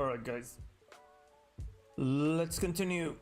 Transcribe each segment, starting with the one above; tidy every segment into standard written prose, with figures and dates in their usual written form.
Alright, guys. Let's continue.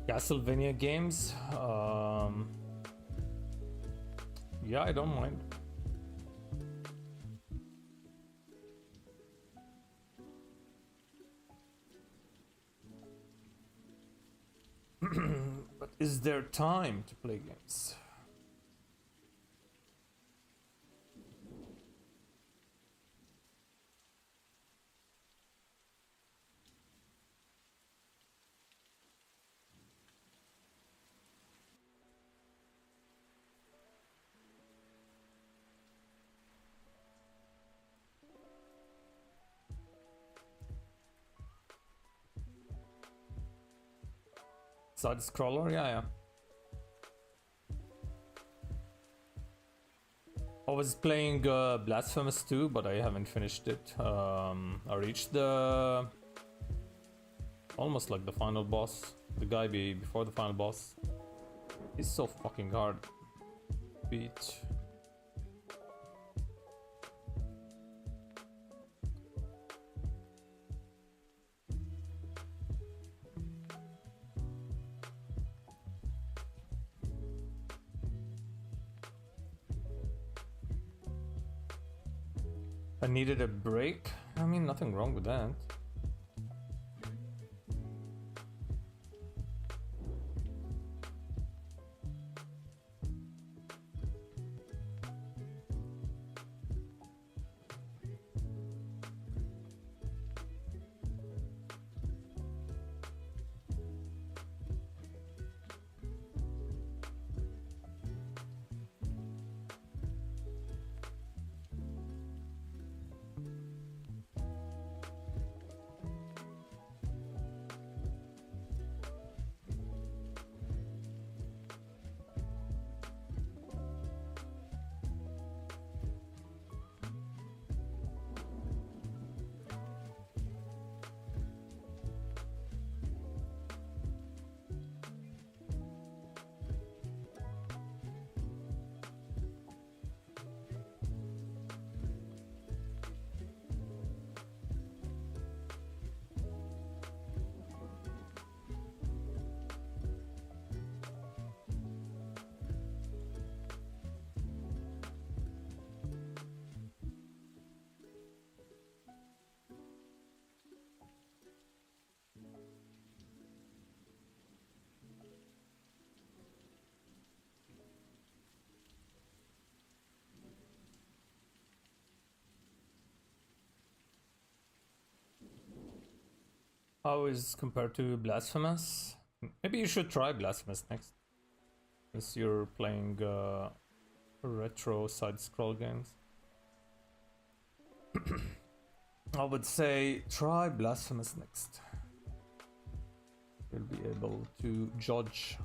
Castlevania games. Yeah, I don't mind. But is there time to play games? Side scroller, yeah. I was playing Blasphemous 2, but I haven't finished it. I reached the almost like the final boss. The guy before the final boss. He's so fucking hard. Beat. I needed a break. I mean, nothing wrong with that. How is compared to Blasphemous? Maybe you should try Blasphemous next, since you're playing retro side-scroll games. I would say try Blasphemous next. You'll be able to judge.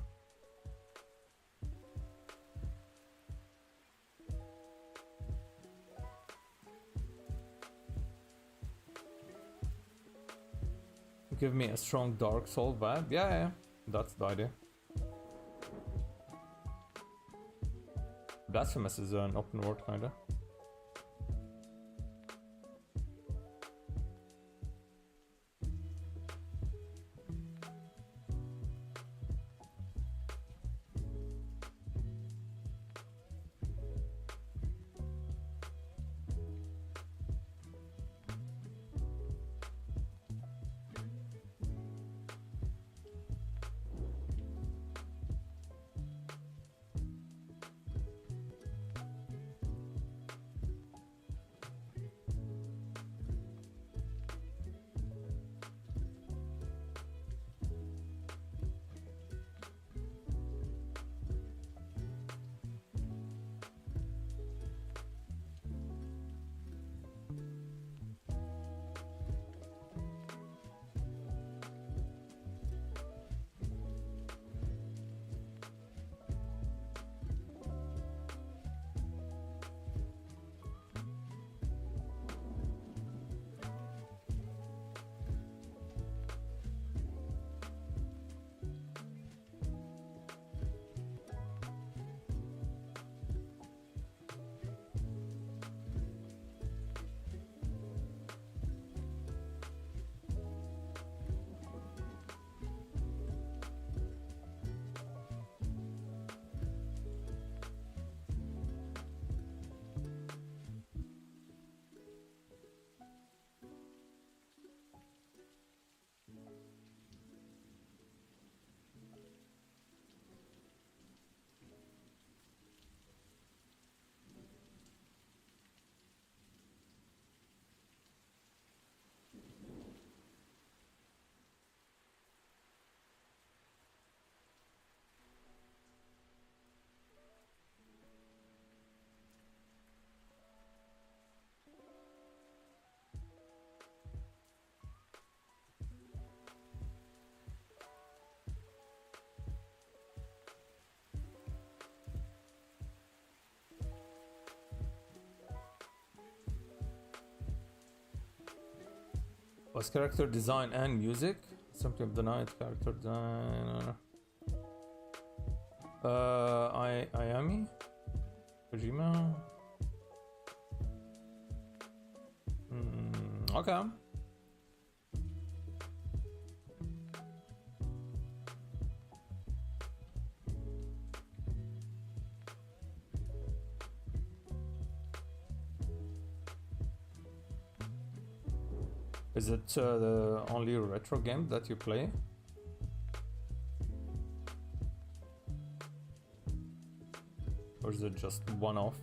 Give me a strong Dark Soul vibe. Yeah, that's the idea. Blasphemous is an open world kinda. Was character design and music? Something of the night, character design. Ayami? Kojima? Okay. Is it the only retro game that you play? Or is it just one-off?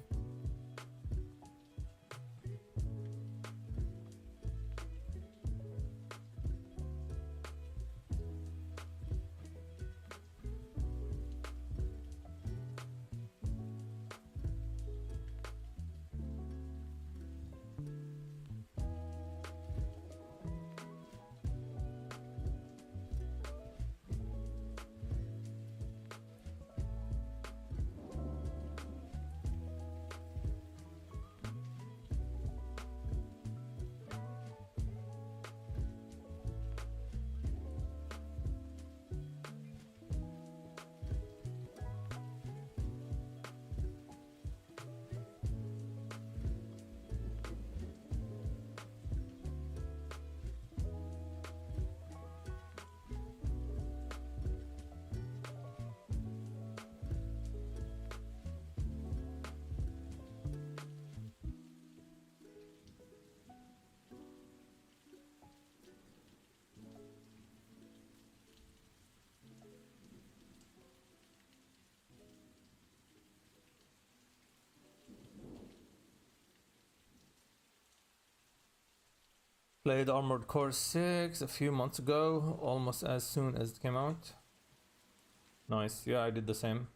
Played Armored Core 6 a few months ago, almost as soon as it came out. Nice, yeah, I did the same.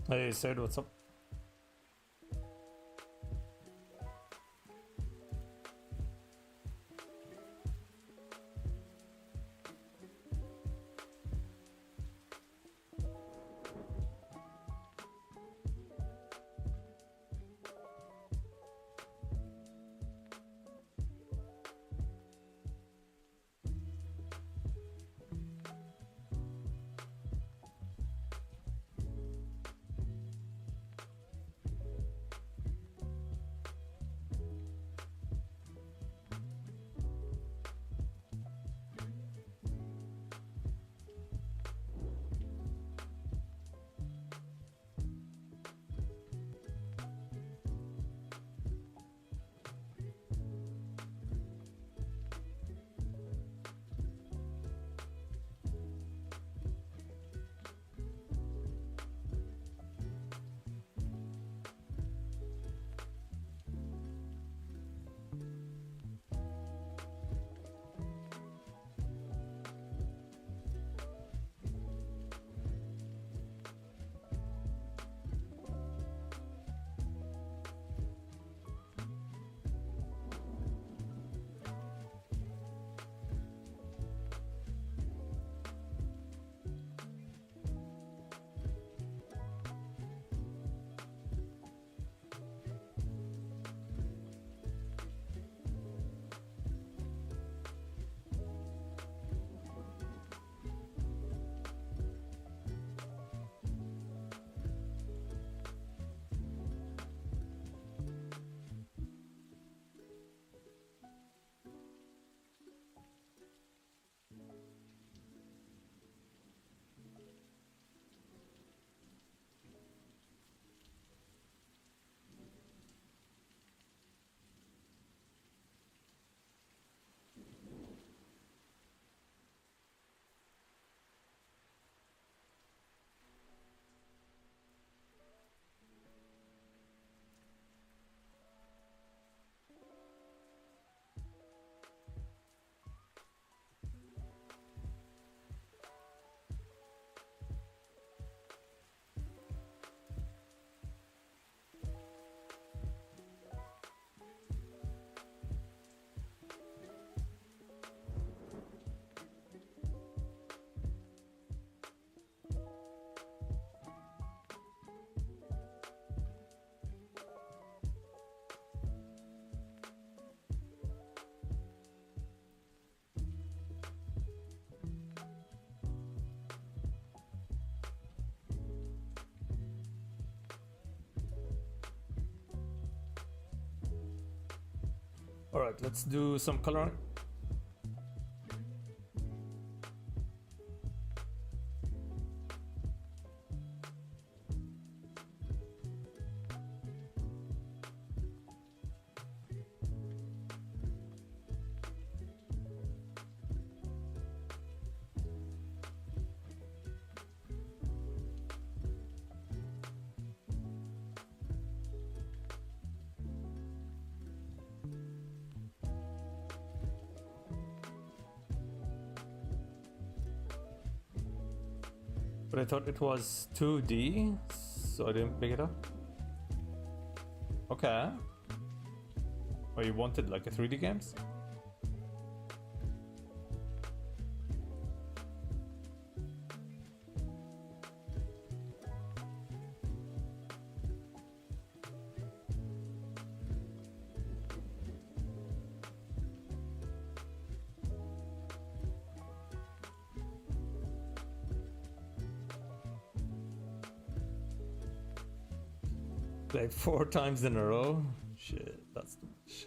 Hey, Sid, what's up? All right, let's do some coloring. But I thought it was 2D, so I didn't pick it up. Okay. Oh, you wanted like a 3D games? Like 4 times in a row? Shit, that's too much.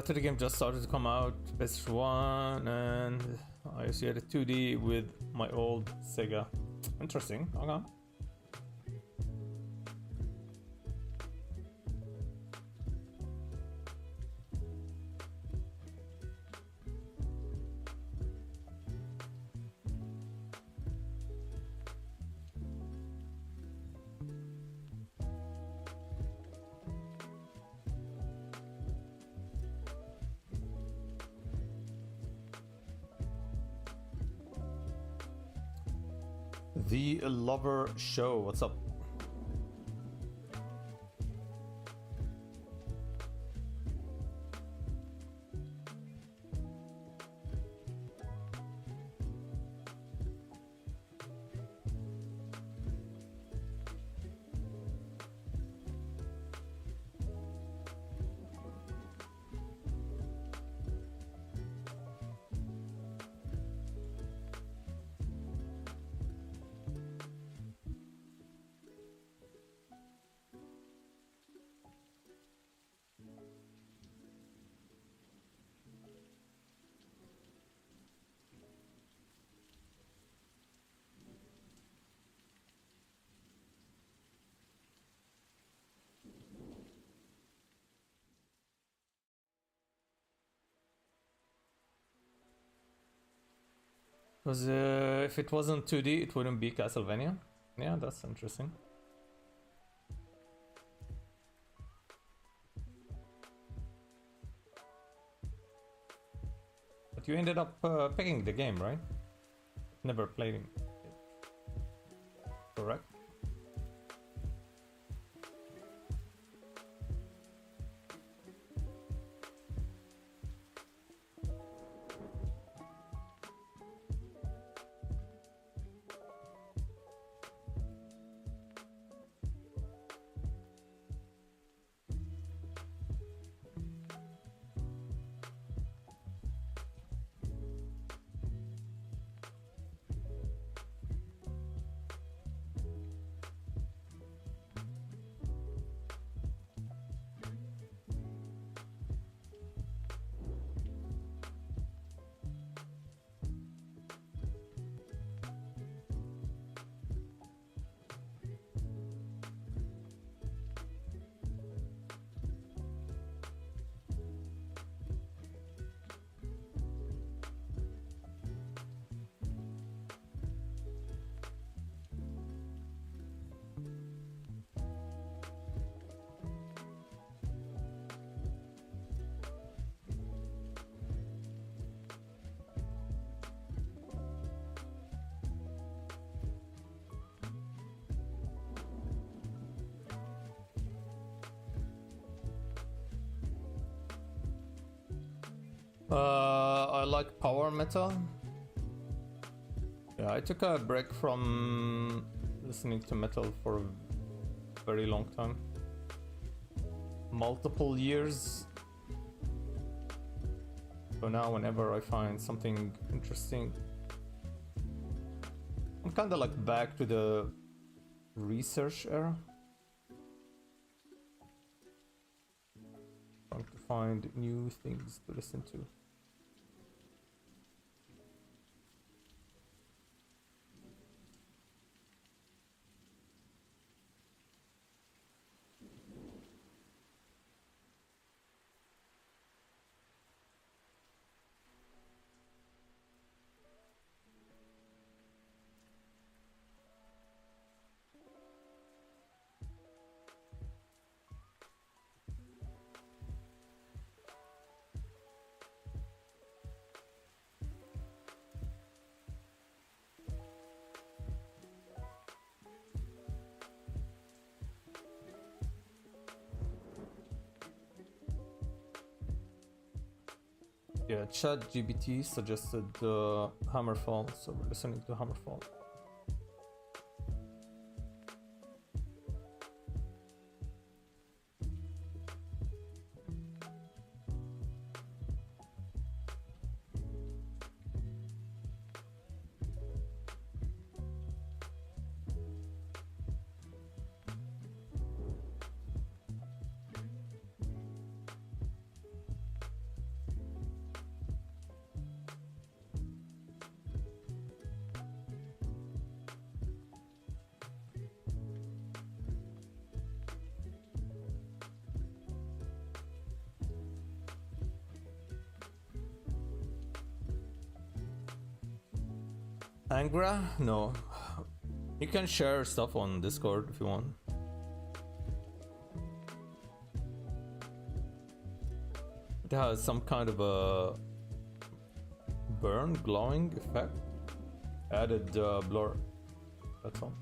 To the game just started to come out, PS1, and I associated 2D with my old Sega. Interesting. Okay. The Lover Show, what's up? Because if it wasn't 2D, it wouldn't be Castlevania. Yeah, that's interesting. But you ended up picking the game, right? Never played it. Correct? I like power metal. Yeah, I took a break from listening to metal for a very long time. Multiple years. So now whenever I find something interesting, I'm kinda like back to the research era. Trying to find new things to listen to. Yeah, ChatGPT suggested Hammerfall, so we're listening to Hammerfall. Angra? No. You can share stuff on Discord if you want. It has some kind of a burn, glowing effect. Added blur. That's all.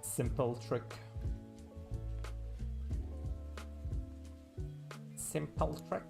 Simple trick. Simple trick.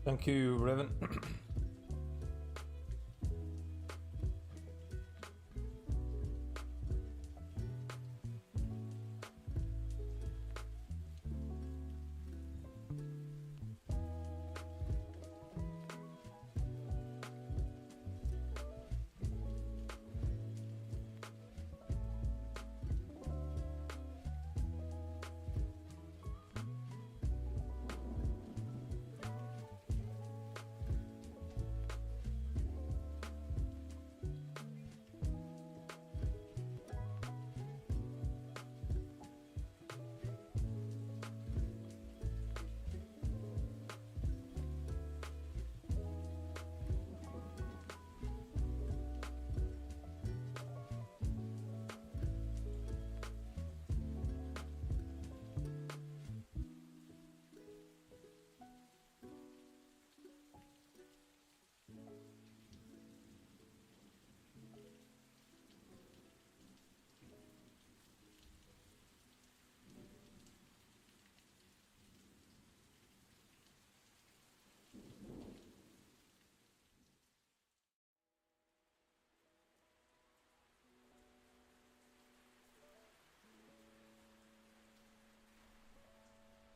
Thank you, Raven.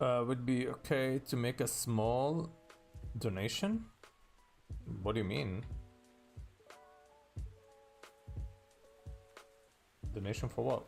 Would be okay to make a small donation? What do you mean? Donation for what?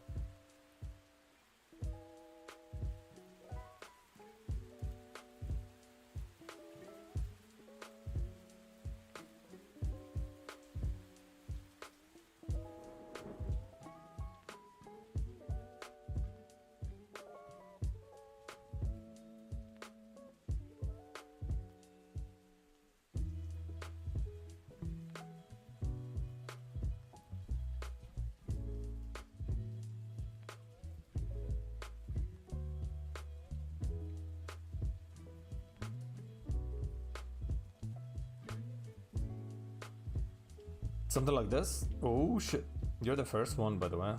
Something like this? Oh shit. You're the first one, by the way.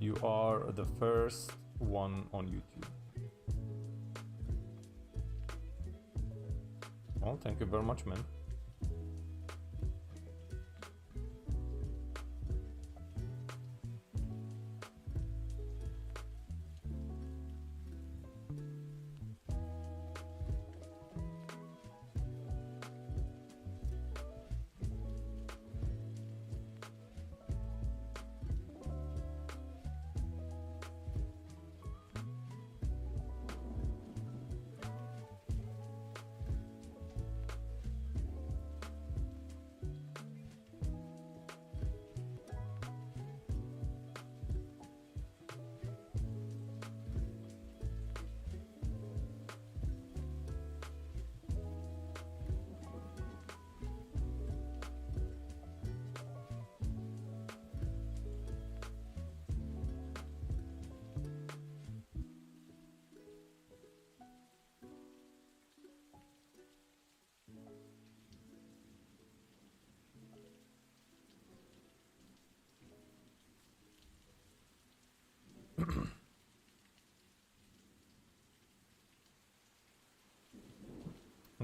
You are the first one on YouTube. Well, thank you very much, man.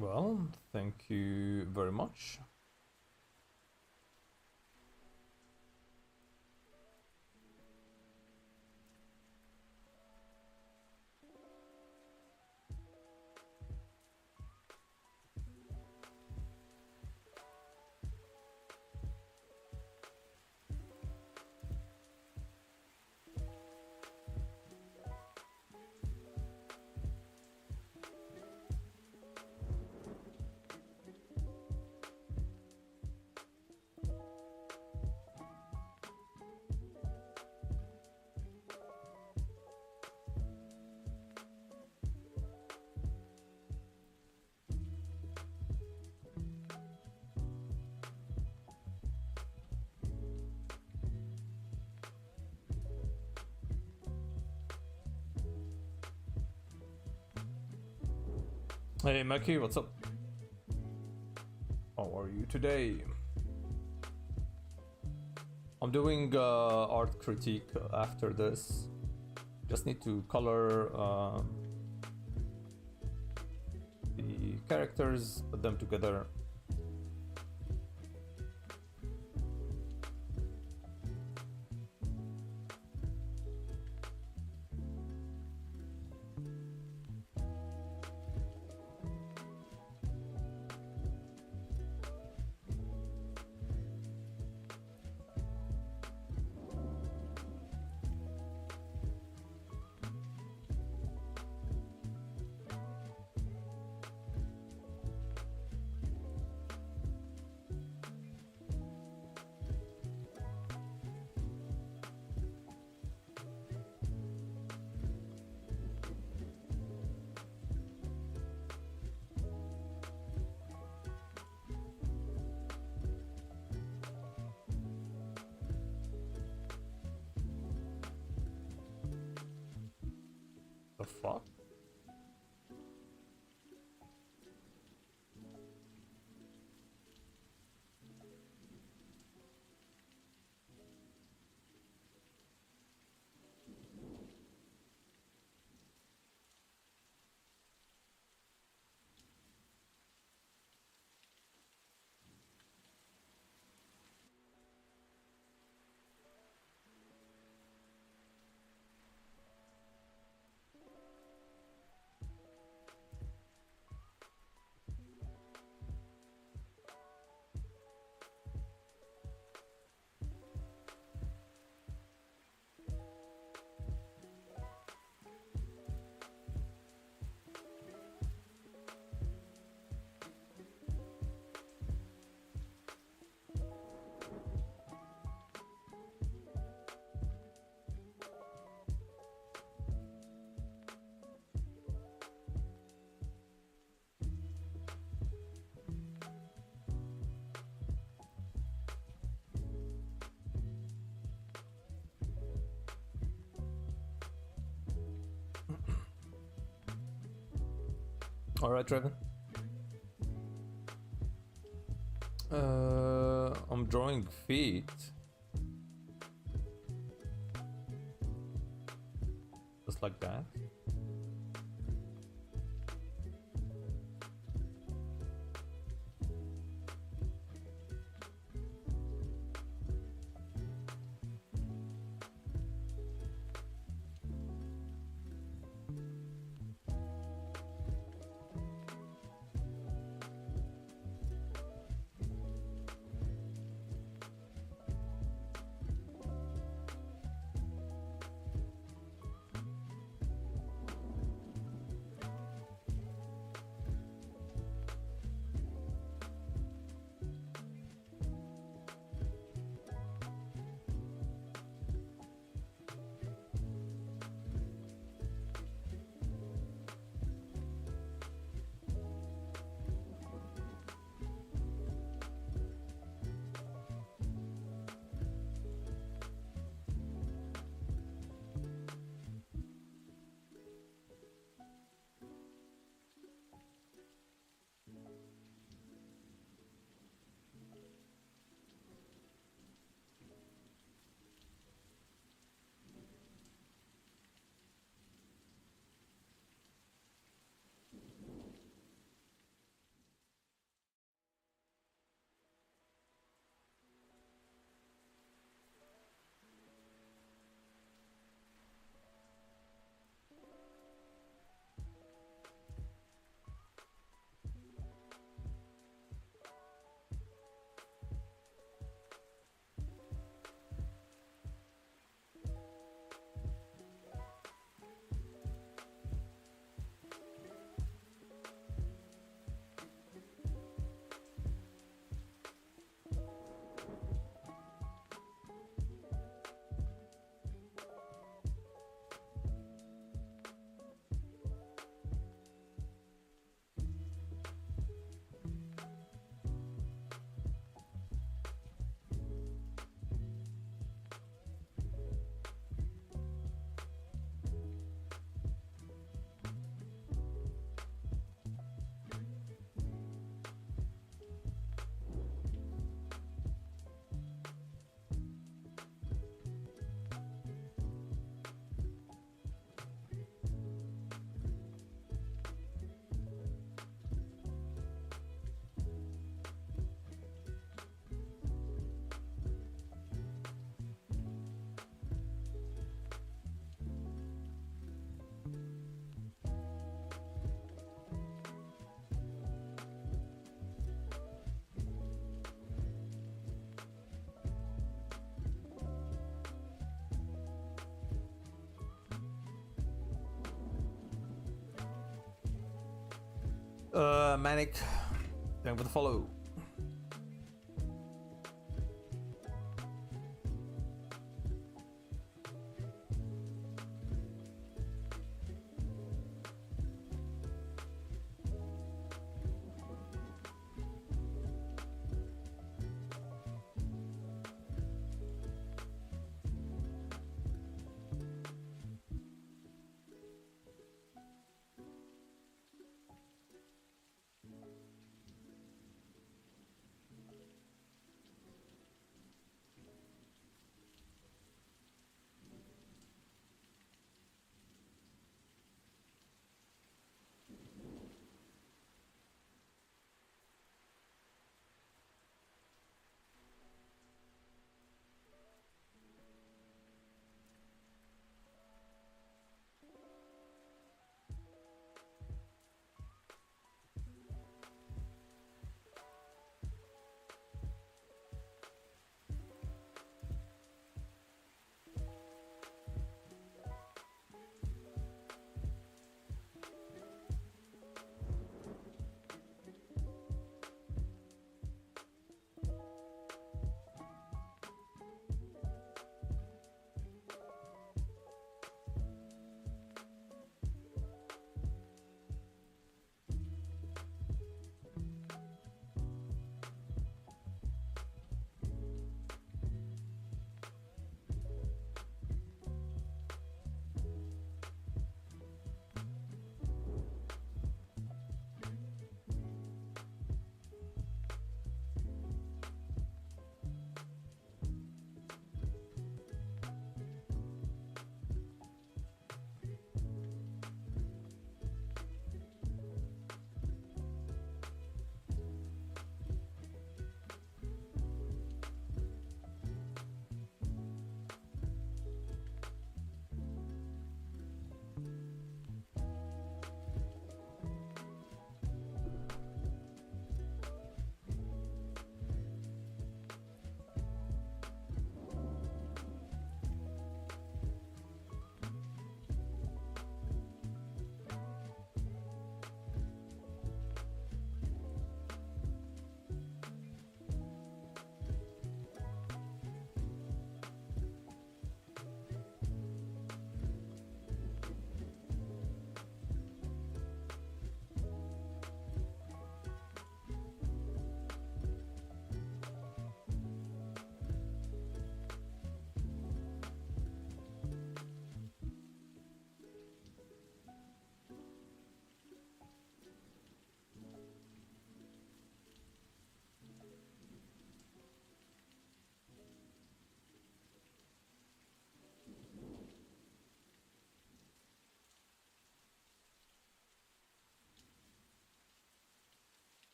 Well, thank you very much. Hey Maki, what's up? How are you today? I'm doing art critique after this. Just need to color the characters, put them together. The fuck? Alright, Trevin. I'm drawing feet. Just like that. Manic, thank you for the follow.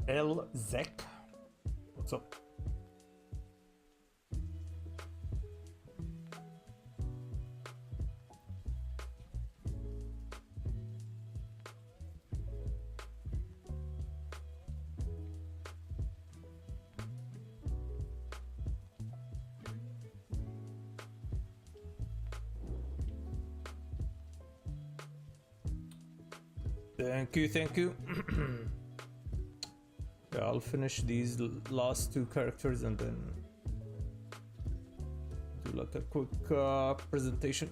El Zek, what's up? Thank you, thank you. Yeah, I'll finish these last two characters and then do like a quick presentation.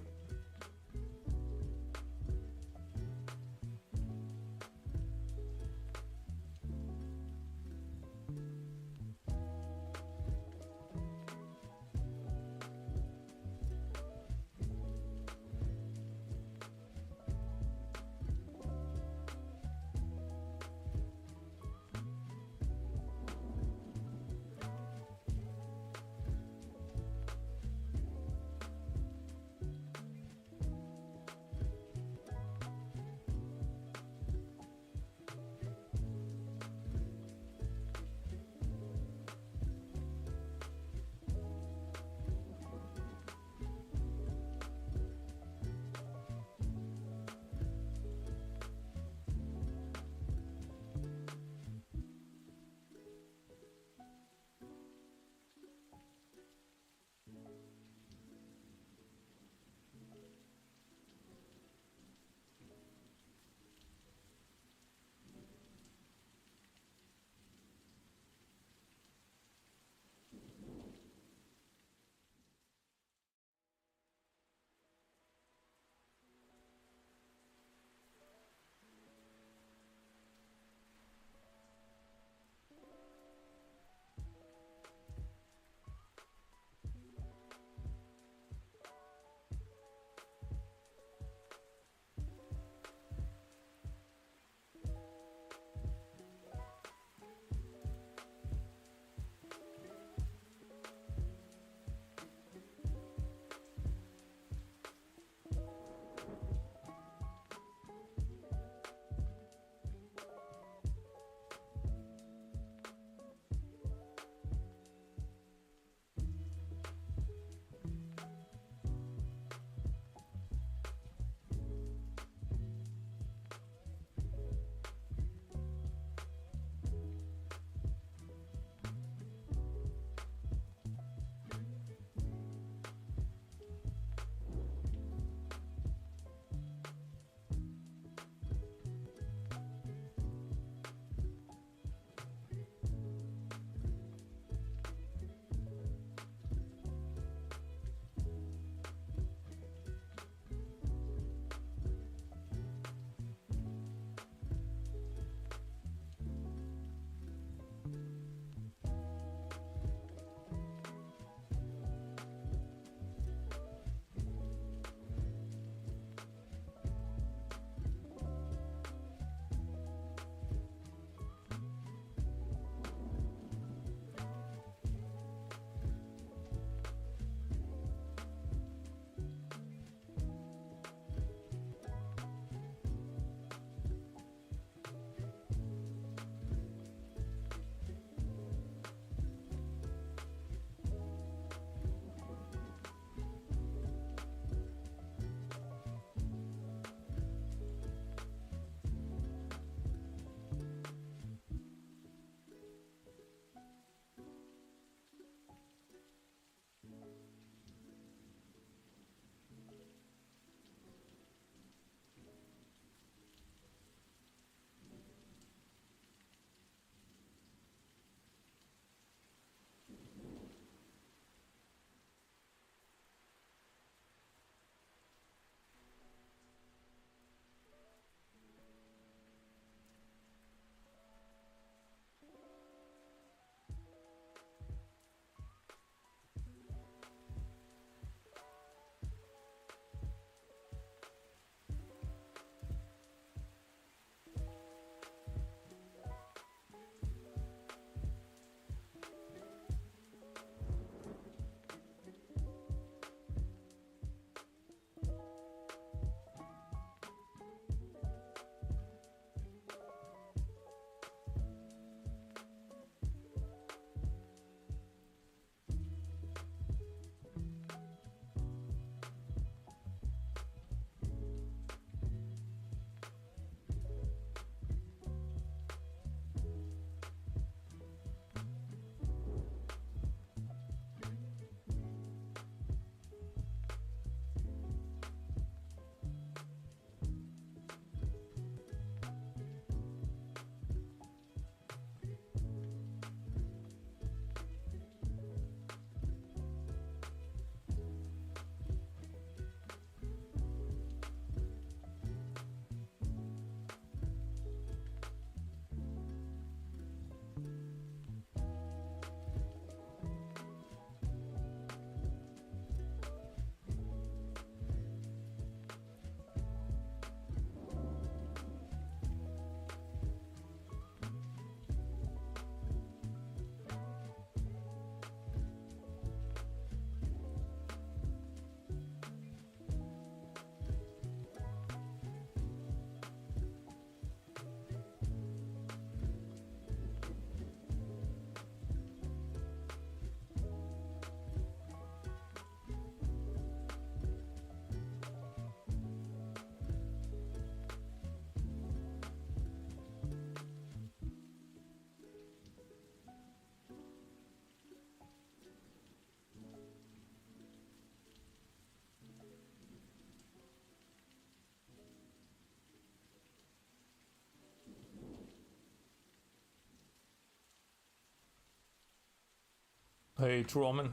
Hey, Truman.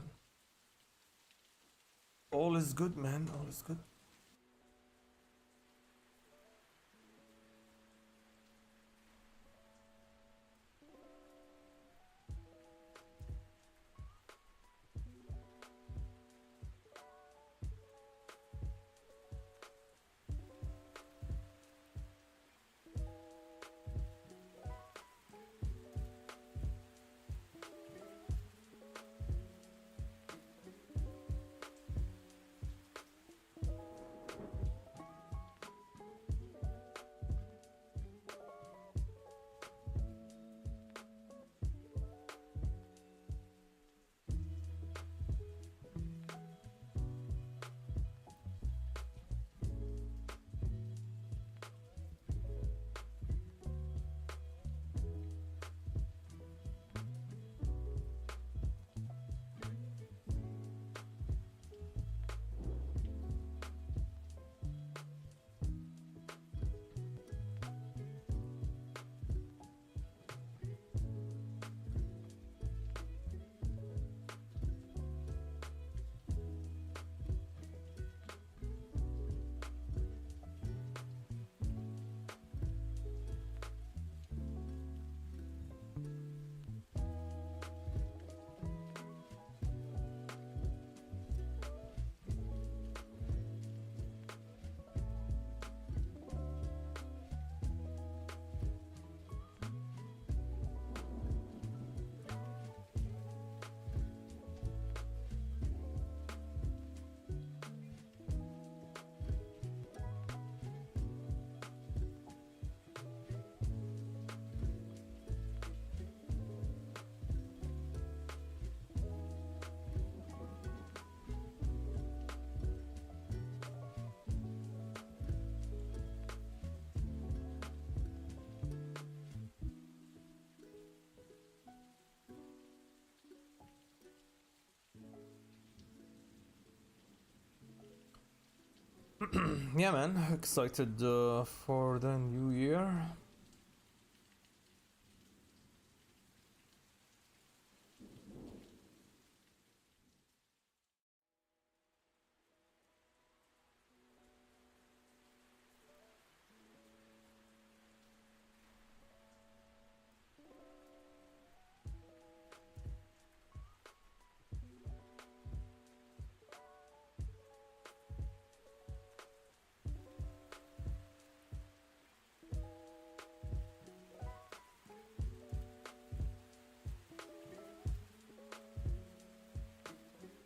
All is good, man. All is good. Yeah, man. Excited for the new year.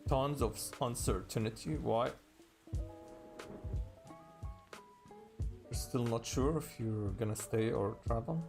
Tons of uncertainty. Why? You're still not sure if you're gonna stay or travel?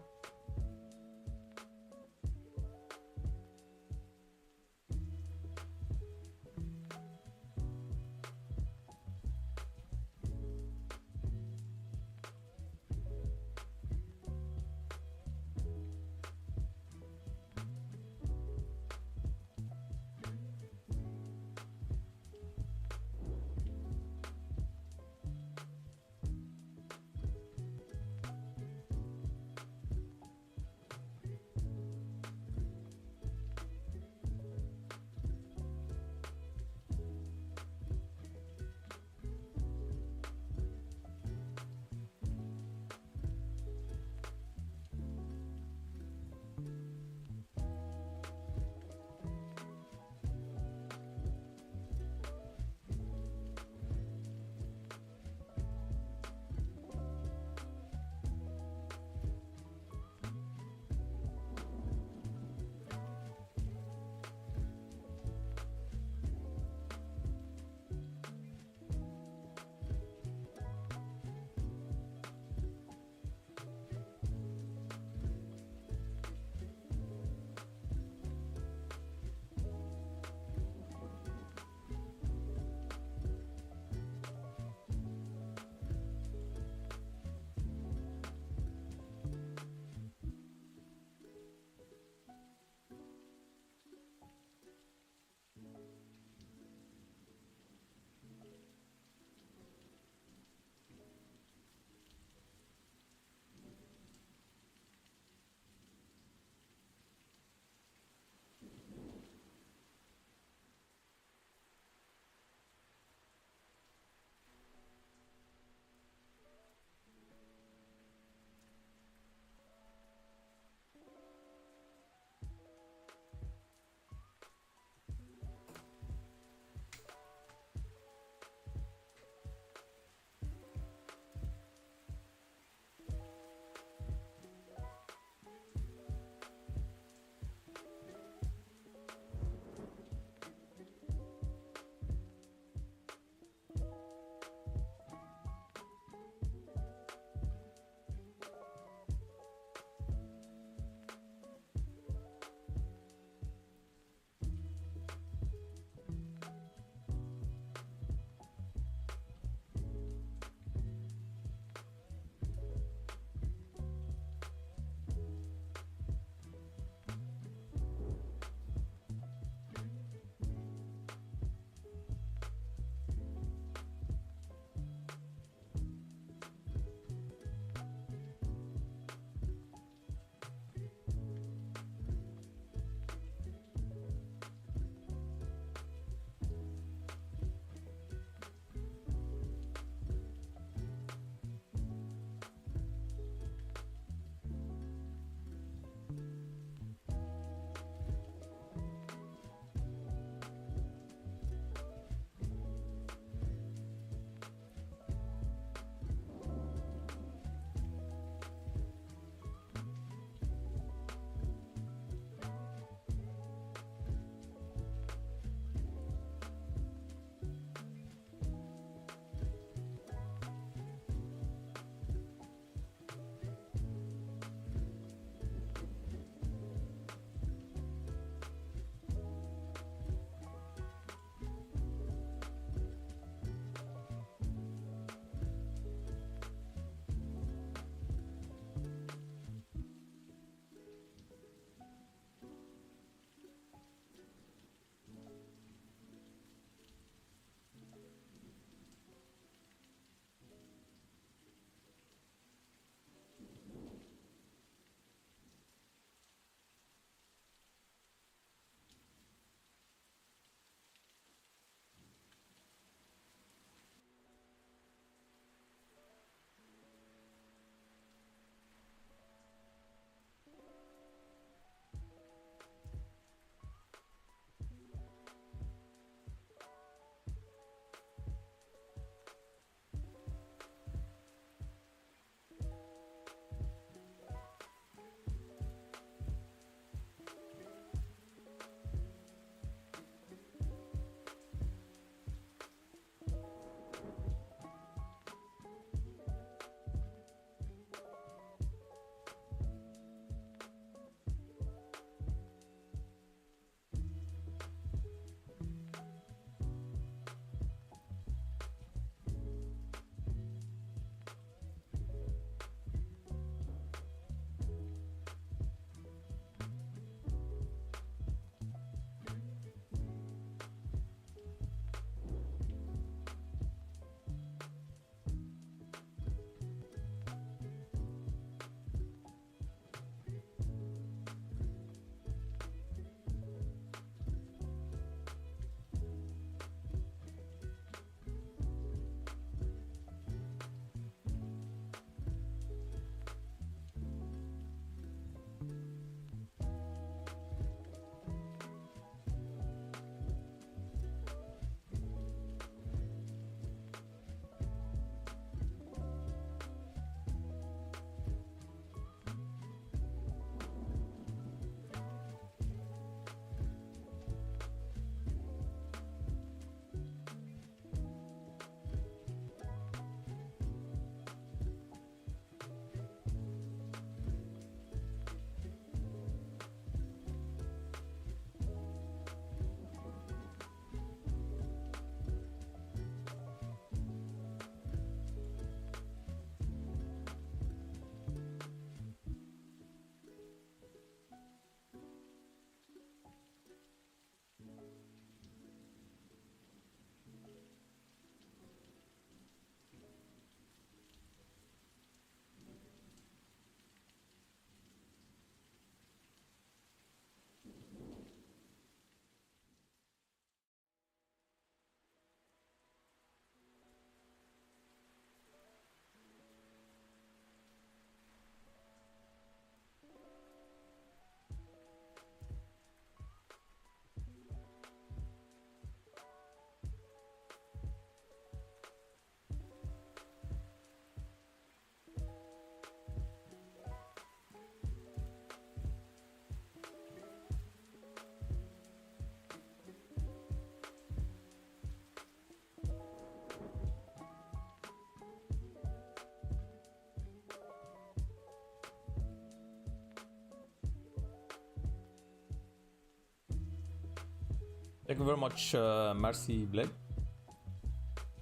Thank you very much, Marcy Blake.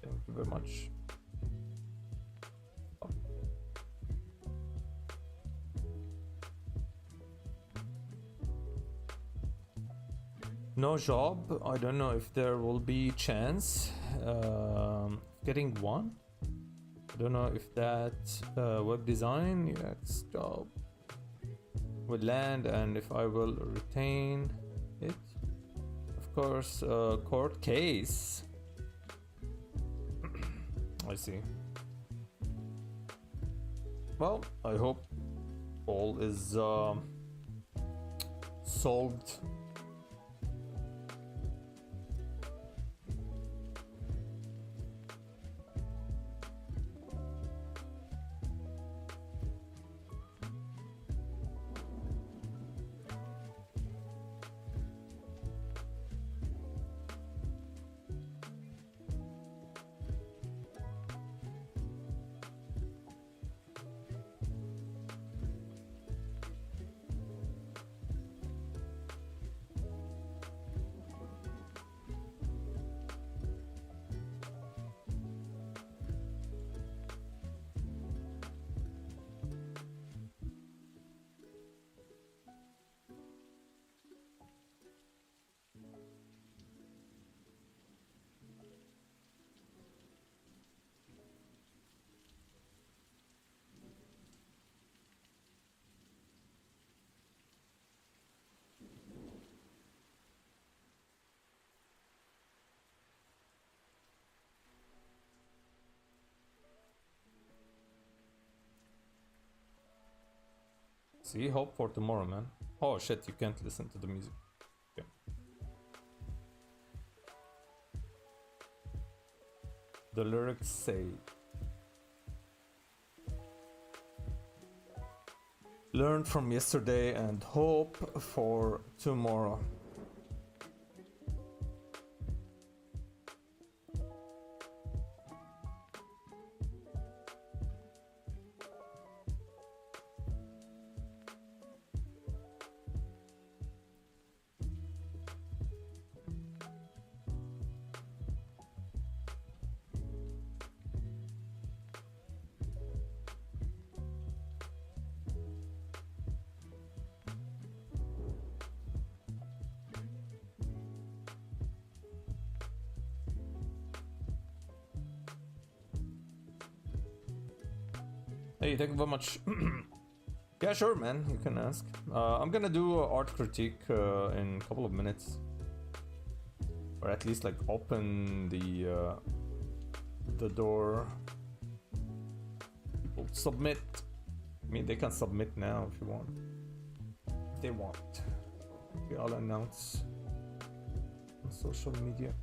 Thank you very much. No job. I don't know if there will be chance getting one. I don't know if that web design UX job will land and if I will retain it. Of course, court case. I see. Well, I hope all is solved. See, hope for tomorrow, man. Oh shit, you can't listen to the music. Okay. The lyrics say, learn from yesterday and hope for tomorrow. Hey, thank you very much. Yeah, sure, man. You can ask. I'm gonna do art critique in a couple of minutes, or at least like open the door. People submit. I mean, they can submit now if you want. If they want. Okay, I'll announce on social media.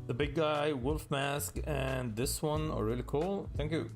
The big guy, wolf mask, and this one are really cool. Thank you.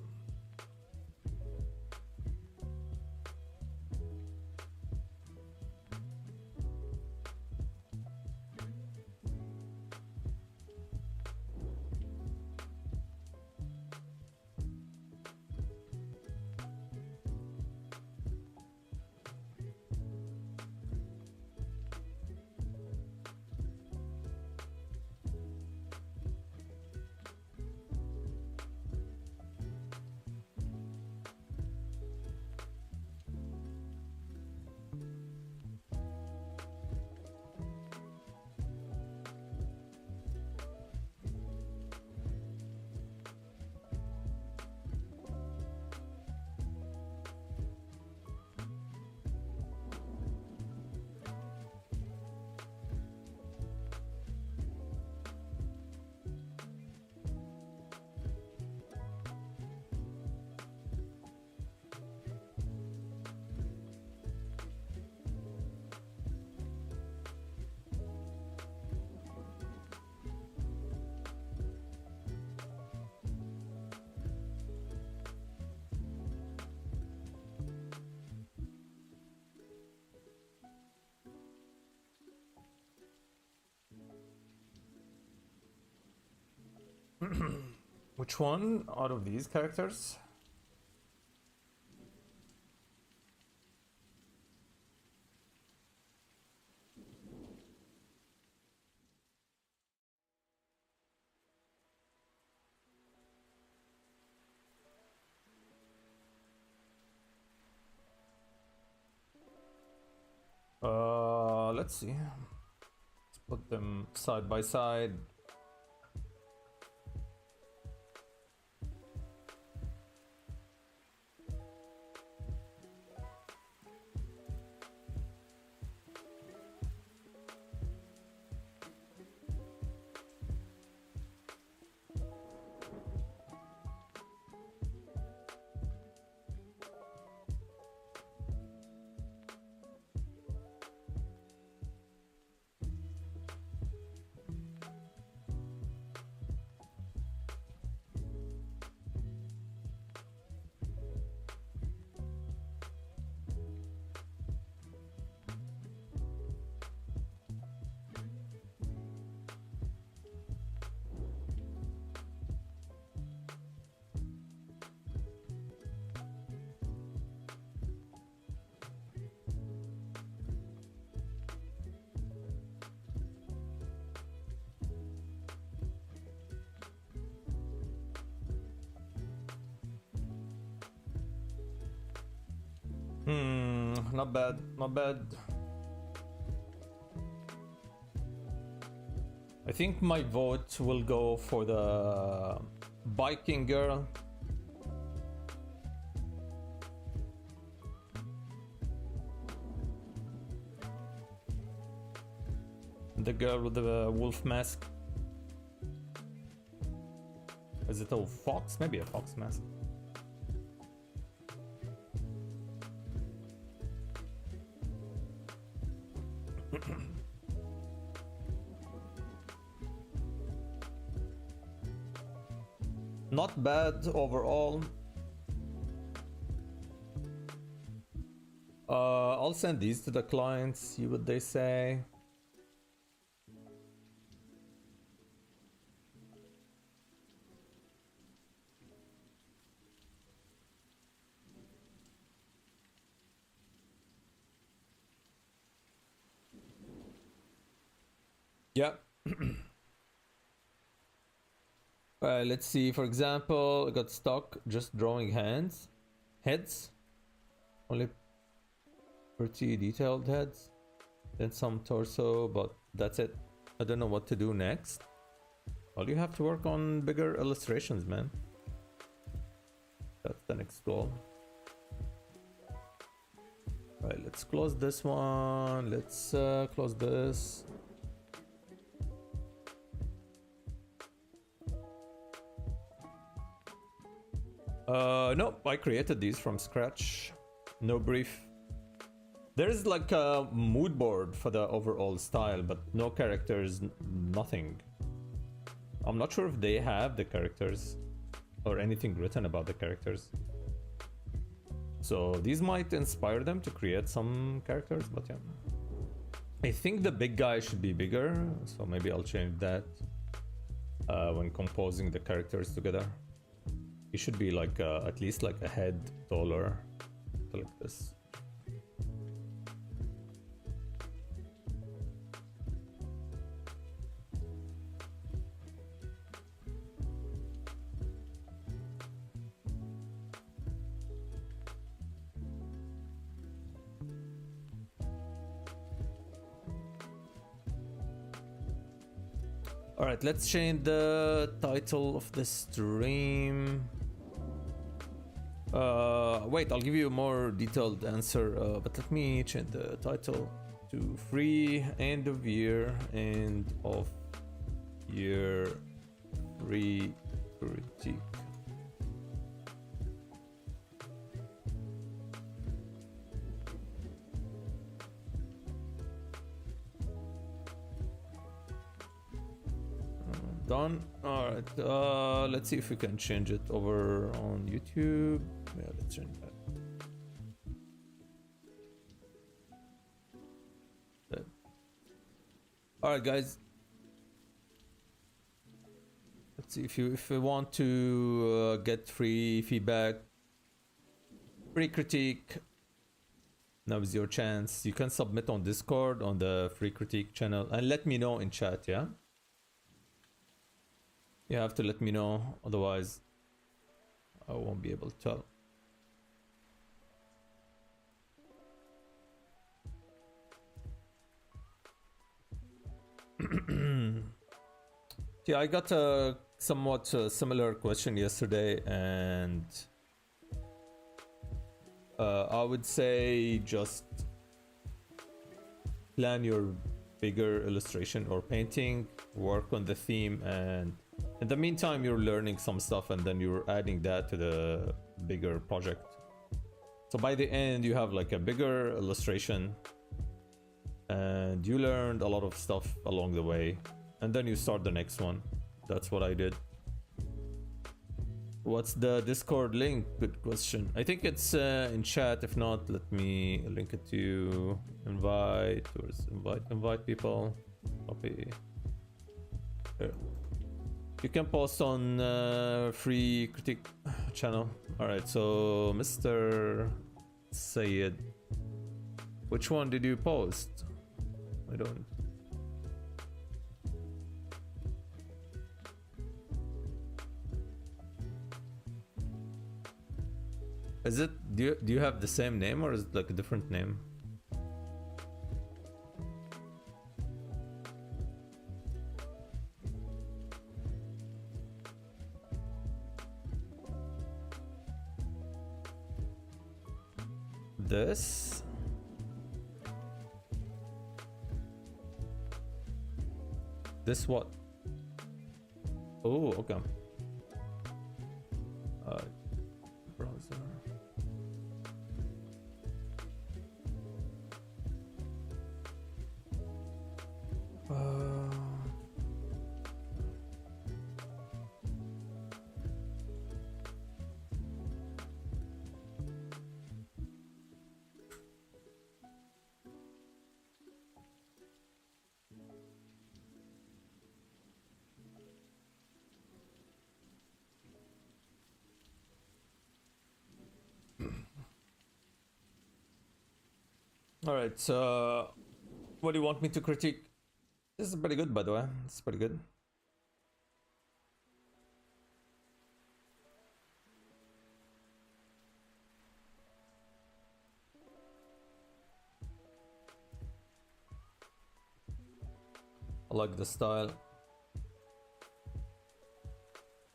Which one out of these characters? Let's see. Let's put them side by side. Not bad, not bad. I think my vote will go for the biking girl. The girl with the wolf mask. Is it a fox? Maybe a fox mask. Not bad overall. I'll send these to the clients, see what they say. Yeah. Let's see, for example, I got stuck just drawing heads, only pretty detailed heads, then some torso, but that's it. I don't know what to do next. Well, you have to work on bigger illustrations, man. That's the next goal. Alright, let's close this one. Let's close this. Nope, I created these from scratch. No brief. There's like a mood board for the overall style, but no characters, nothing. I'm not sure if they have the characters or anything written about the characters. So these might inspire them to create some characters, but yeah. I think the big guy should be bigger, so maybe I'll change that when composing the characters together. He should be like at least like a head taller, like this. All right, let's change the title of the stream. Wait, I'll give you a more detailed answer, but let me change the title to free end of year free critique. Done. All right. Let's see if we can change it over on YouTube. Yeah, let's change that. Good. All right, guys. Let's see if you want to get free feedback, free critique. Now is your chance. You can submit on Discord on the free critique channel and let me know in chat. Yeah. You have to let me know, otherwise I won't be able to tell. Yeah, I got a somewhat similar question yesterday, and I would say just plan your bigger illustration or painting, work on the theme, and in the meantime you're learning some stuff and then you're adding that to the bigger project. So by the end you have like a bigger illustration and you learned a lot of stuff along the way, and then you start the next one. That's what I did. What's the Discord link? Good question. I think it's in chat. If not, let me link it to you. Invite people. Copy. Here. You can post on free critique channel. All right, so Mr. Sayed, which one did you post? I don't. Is it? Do you have the same name or is it like a different name? This what? Oh, okay. Browser. All right, so what do you want me to critique? This is pretty good, by the way. It's pretty good. I like the style.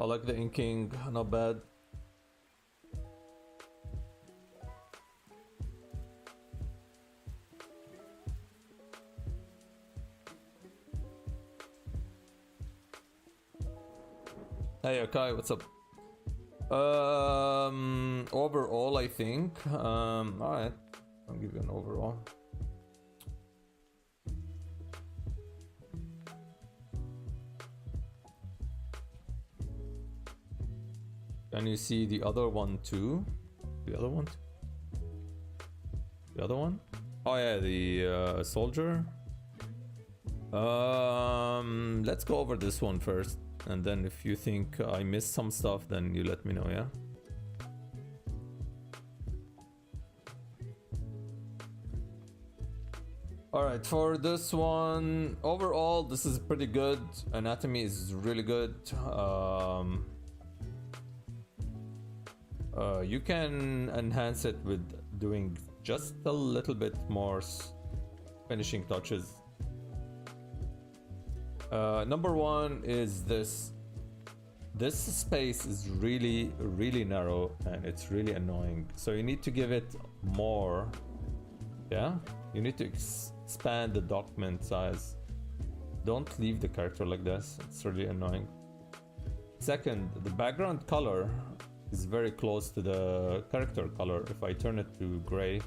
I like the inking, not bad. Hey, okay, what's up? Overall, I think. Alright, I'll give you an overall. Can you see the other one too? The other one? The other one? Oh yeah, the soldier. Let's go over this one first, and then if you think I missed some stuff, then you let me know, yeah? Alright, for this one, overall, this is pretty good. Anatomy is really good. You can enhance it with doing just a little bit more finishing touches. Number one is this. This space is really, really narrow and it's really annoying. So you need to give it more. Yeah? You need to expand the document size. Don't leave the character like this. It's really annoying. Second, the background color is very close to the character color. If I turn it to gray,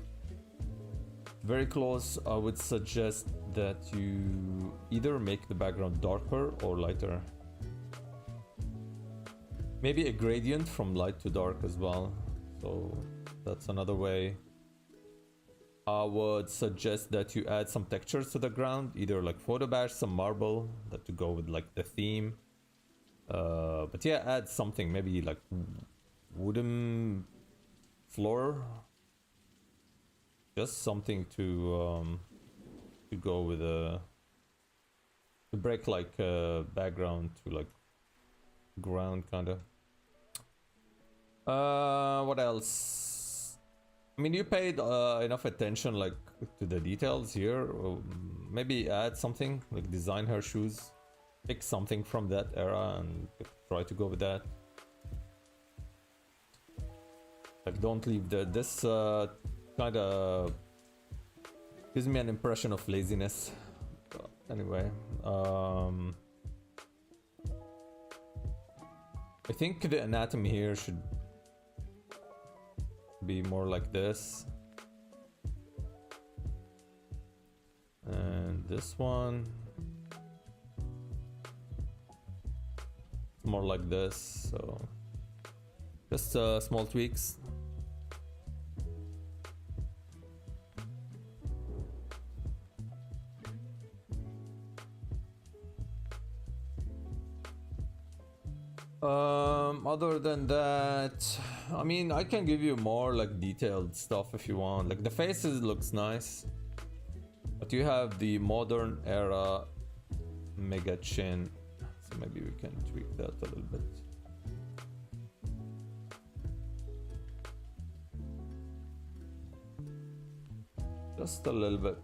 very close, I would suggest that you either make the background darker or lighter. Maybe a gradient from light to dark as well. So that's another way. I would suggest that you add some textures to the ground, either like photo bash, some marble, that to go with like the theme. But yeah, add something, maybe like wooden floor. Just something to go with to break like background to like ground kind of. What else? I mean, you paid enough attention like to the details here. Maybe add something like design her shoes, pick something from that era and try to go with that. Like, don't leave this kind of gives me an impression of laziness. Anyway, I think the anatomy here should be more like this, and this one more like this. So just small tweaks. Other than that, I mean, I can give you more like detailed stuff if you want. Like the faces looks nice, but you have the modern era mega chin, so maybe we can tweak that a little bit. Just a little bit.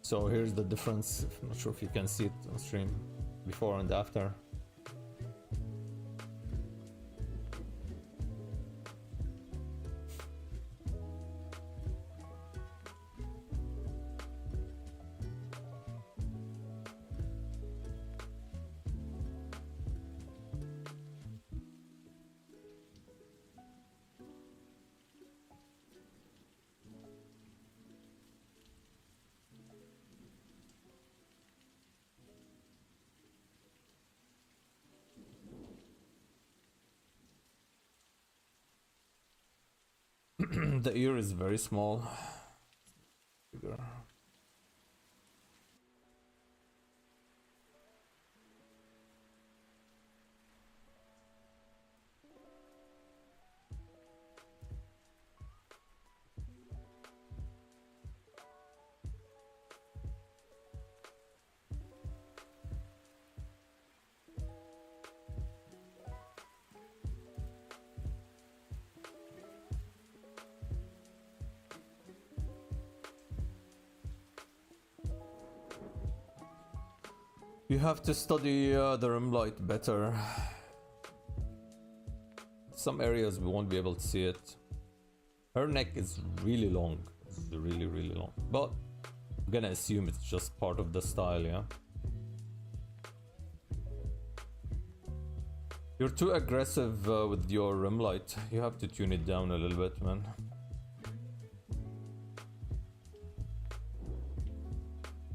So here's the difference. I'm not sure if you can see it on stream, before and after. The ear is very small. Bigger. You have to study the rim light better. Some areas we won't be able to see it. Her neck is really long. It's really, really long. But I'm gonna assume it's just part of the style, yeah? You're too aggressive with your rim light. You have to tune it down a little bit, man.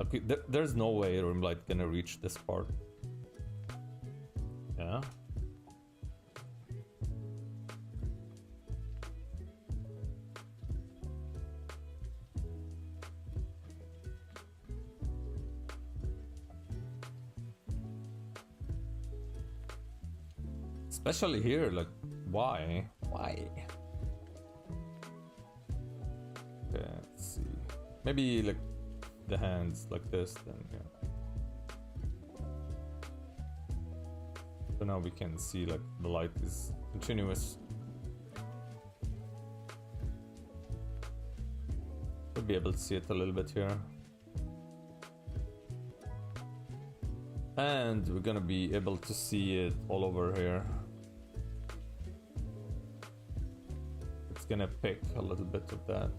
Okay, there's no way rim light gonna reach this part. Yeah. Especially here, like, why? Why? Okay, let's see. Maybe like the hands like this, then yeah. So now we can see like the light is continuous. We'll be able to see it a little bit here. And we're gonna be able to see it all over here. It's gonna pick a little bit of that.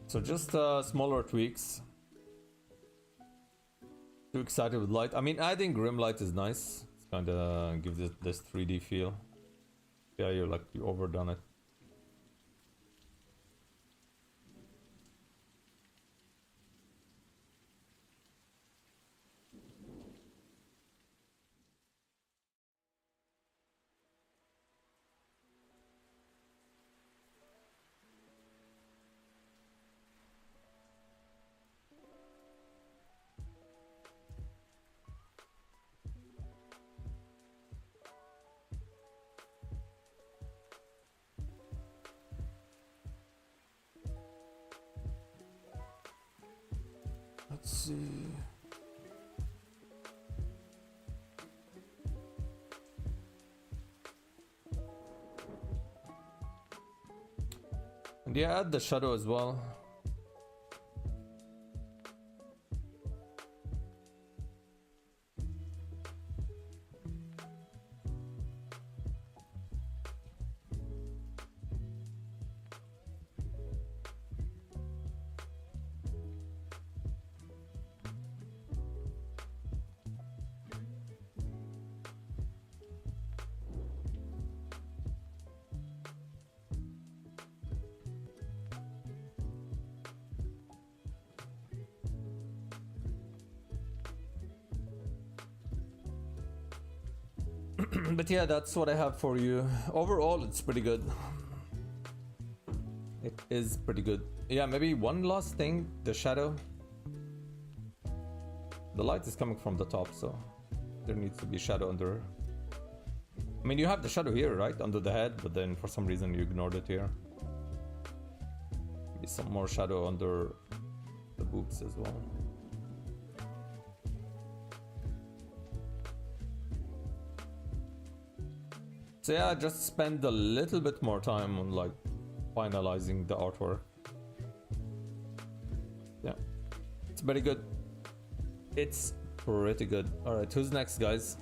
So just smaller tweaks. Too excited with light. I mean, adding rim light is nice. It's kind of gives it this 3D feel. Yeah, you overdone it. Let's see. And yeah, add the shadow as well. But yeah, that's what I have for you. Overall, it's pretty good. It is pretty good. Yeah, maybe one last thing, the shadow. The light is coming from the top, so there needs to be shadow under. I mean, you have the shadow here, right? Under the head, but then for some reason you ignored it here. Maybe some more shadow under the boobs as well. So yeah, just spend a little bit more time on like finalizing the artwork. Yeah, it's very good. It's pretty good. All right, who's next, guys?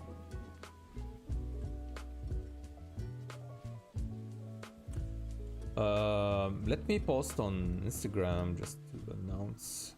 Let me post on Instagram just to announce.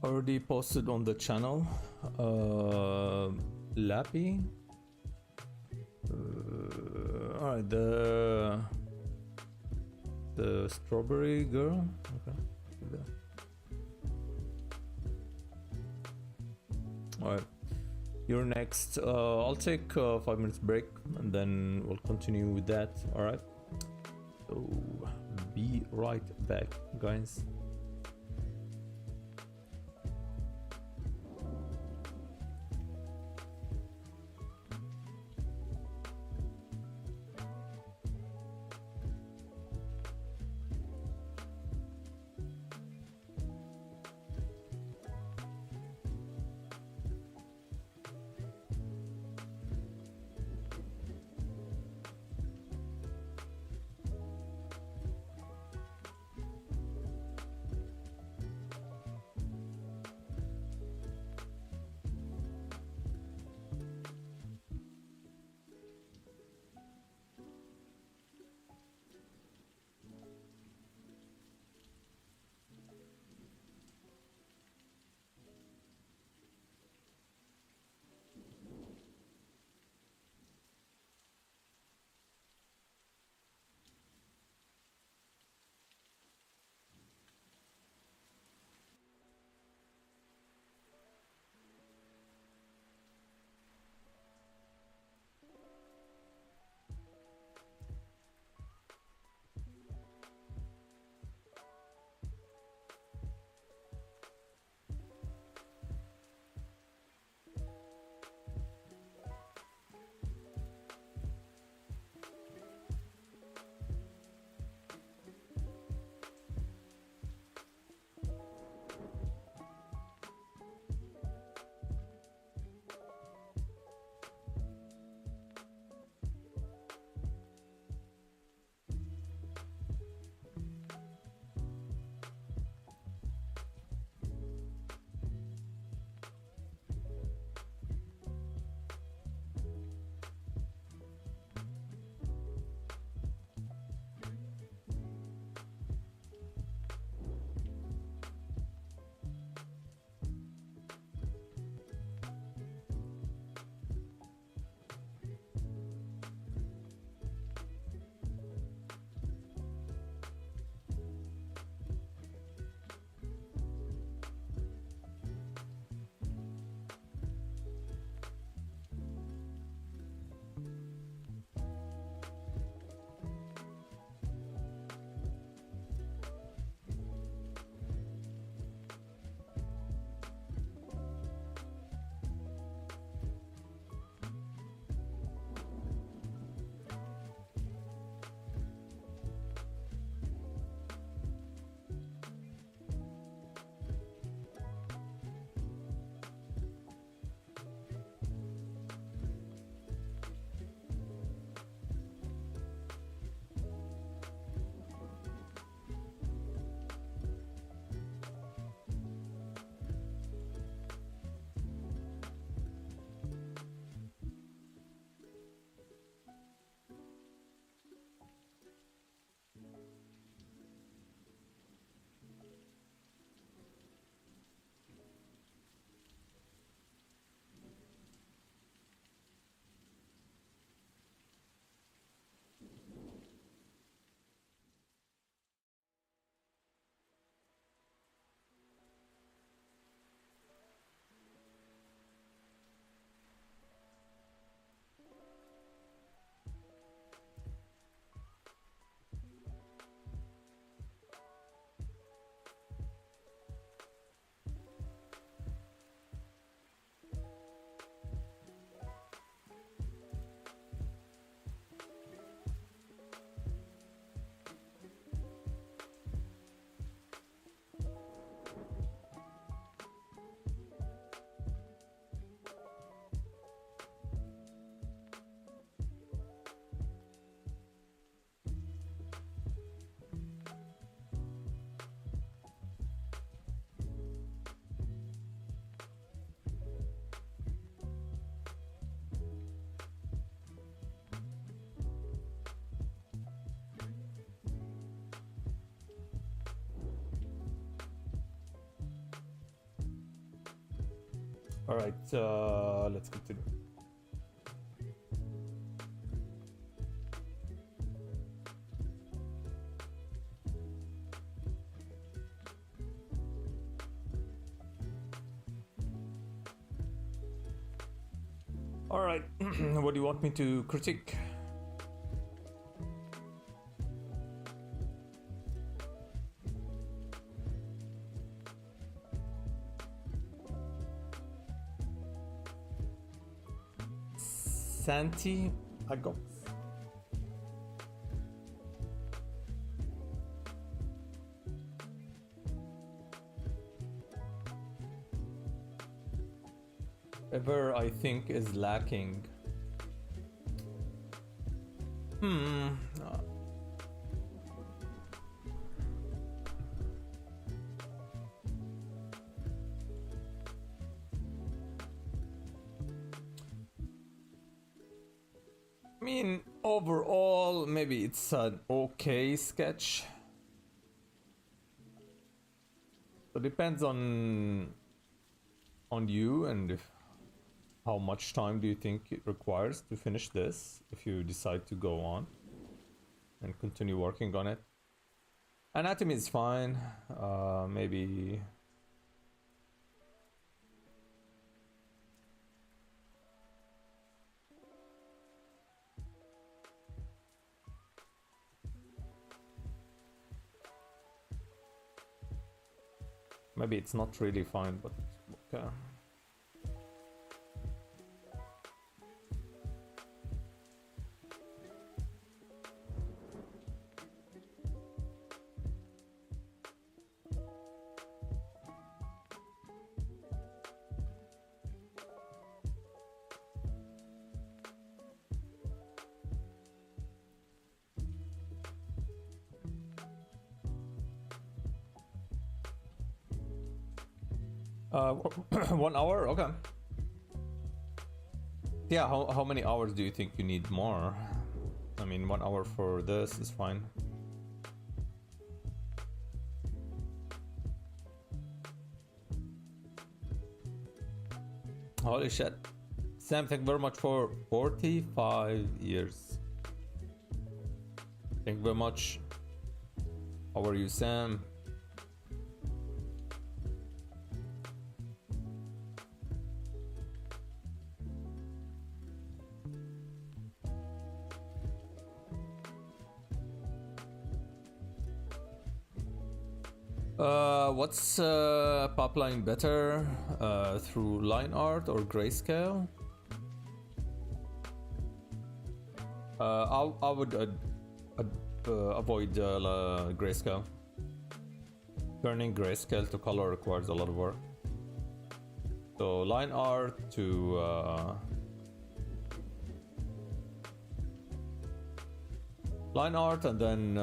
already posted on the channel. Lappy. Alright, the strawberry girl. Okay. Alright, you're next. I'll take a 5 minutes break and then we'll continue with that. Alright, so be right back, guys. All right, let's continue. All right, what do you want me to critique? Santi Agos. Ever I think is lacking. Hmm. I mean, overall, maybe it's an okay sketch. So depends on you and if how much time do you think it requires to finish this if you decide to go on and continue working on it. Anatomy is fine. Maybe it's not really fine, but okay. Uh, 1 hour? Okay. Yeah, how many hours do you think you need more? I mean, 1 hour for this is fine. Holy shit. Sam, thank you very much for 45 years. Thank you very much. How are you, Sam? What's pipeline better, through line art or grayscale? I would avoid grayscale. Turning grayscale to color requires a lot of work. So line art to line art and then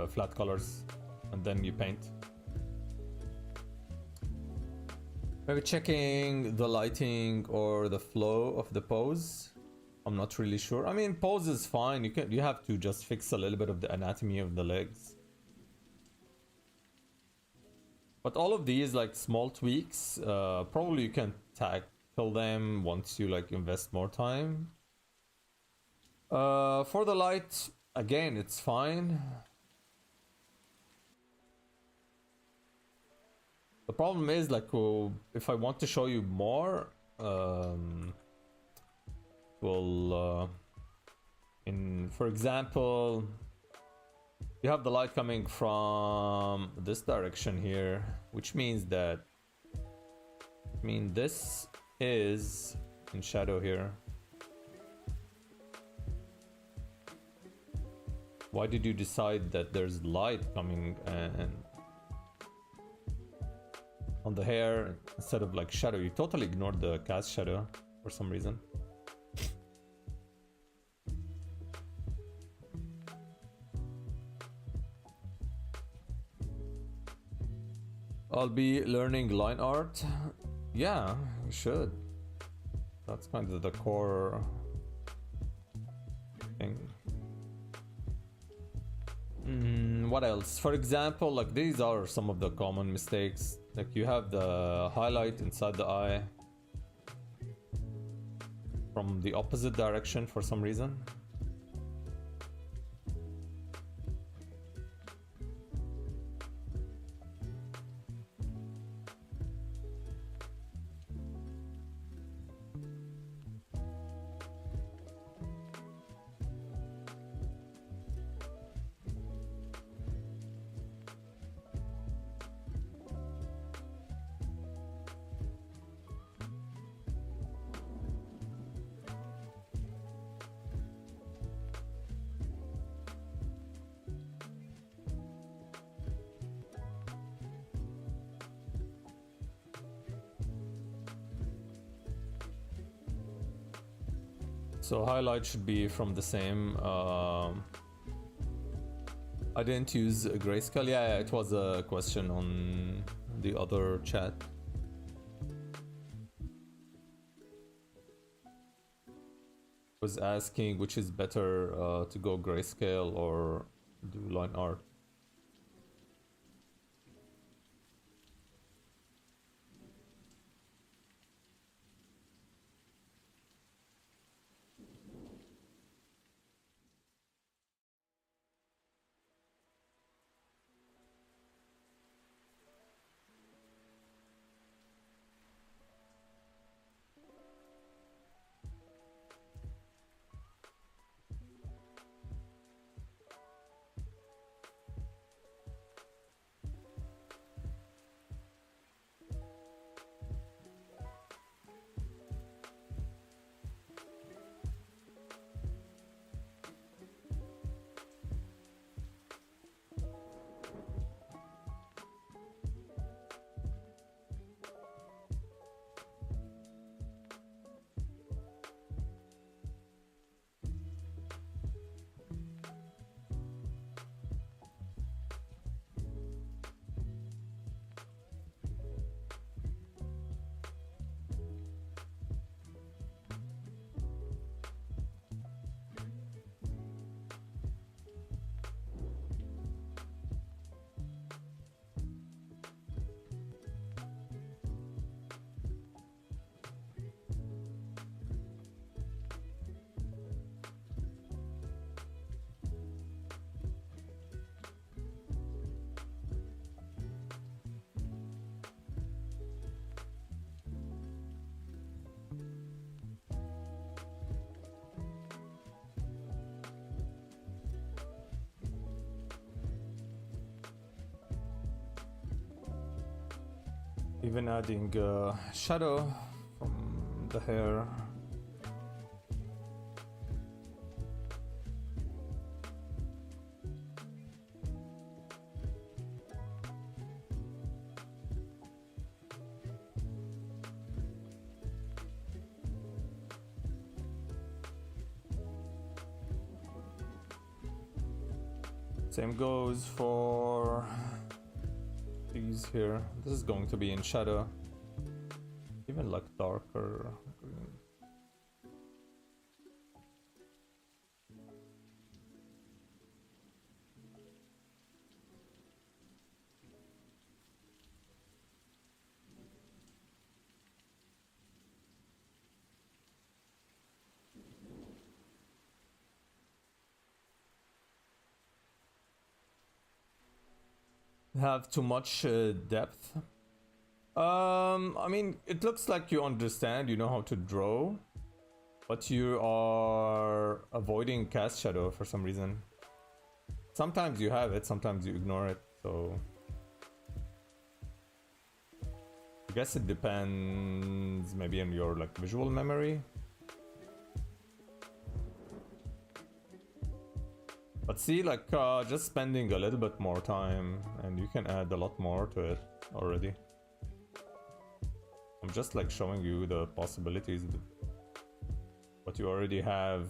flat colors, and then you paint. Maybe checking the lighting or the flow of the pose. I'm not really sure. I mean, pose is fine. You have to just fix a little bit of the anatomy of the legs. But all of these like small tweaks, probably you can tackle them once you like invest more time. For the light, again, it's fine. The problem is like, if I want to show you more, for example, you have the light coming from this direction here, which means that, this is in shadow here. Why did you decide that there's light coming and on the hair instead of like shadow? You totally ignored the cast shadow for some reason. I'll be learning line art. Yeah, you should. That's kind of the core thing. What else? For example, like these are some of the common mistakes Like you have the highlight inside the eye from the opposite direction for some reason. So highlight should be from the same. I didn't use grayscale. Yeah, it was a question on the other chat. Was asking which is better to go grayscale or do line art. Even adding shadow from the hair. Same goes for these here. This is going to be in shadow, even like darker green. Have too much depth. I mean, it looks like you understand, you know how to draw, but you are avoiding cast shadow for some reason. Sometimes you have it, sometimes you ignore it, so I guess it depends maybe on your like visual memory. But see, like, just spending a little bit more time and you can add a lot more to it already. I'm just like showing you the possibilities, what you already have.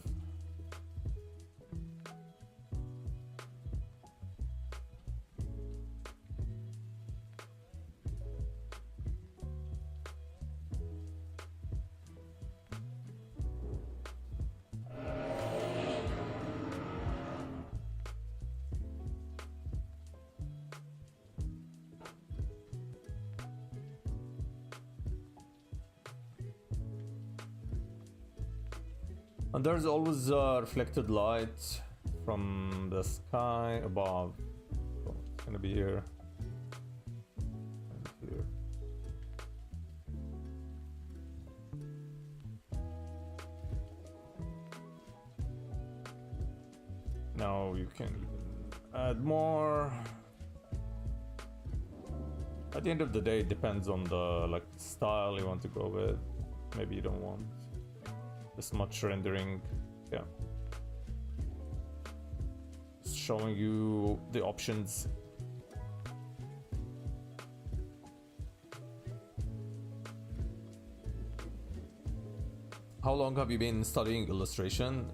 And there's always reflected light from the sky above. So it's gonna be here. And here. Now you can add more. At the end of the day, it depends on the style you want to go with. Maybe you don't want this much rendering. Yeah. Just showing you the options. How long have you been studying illustration?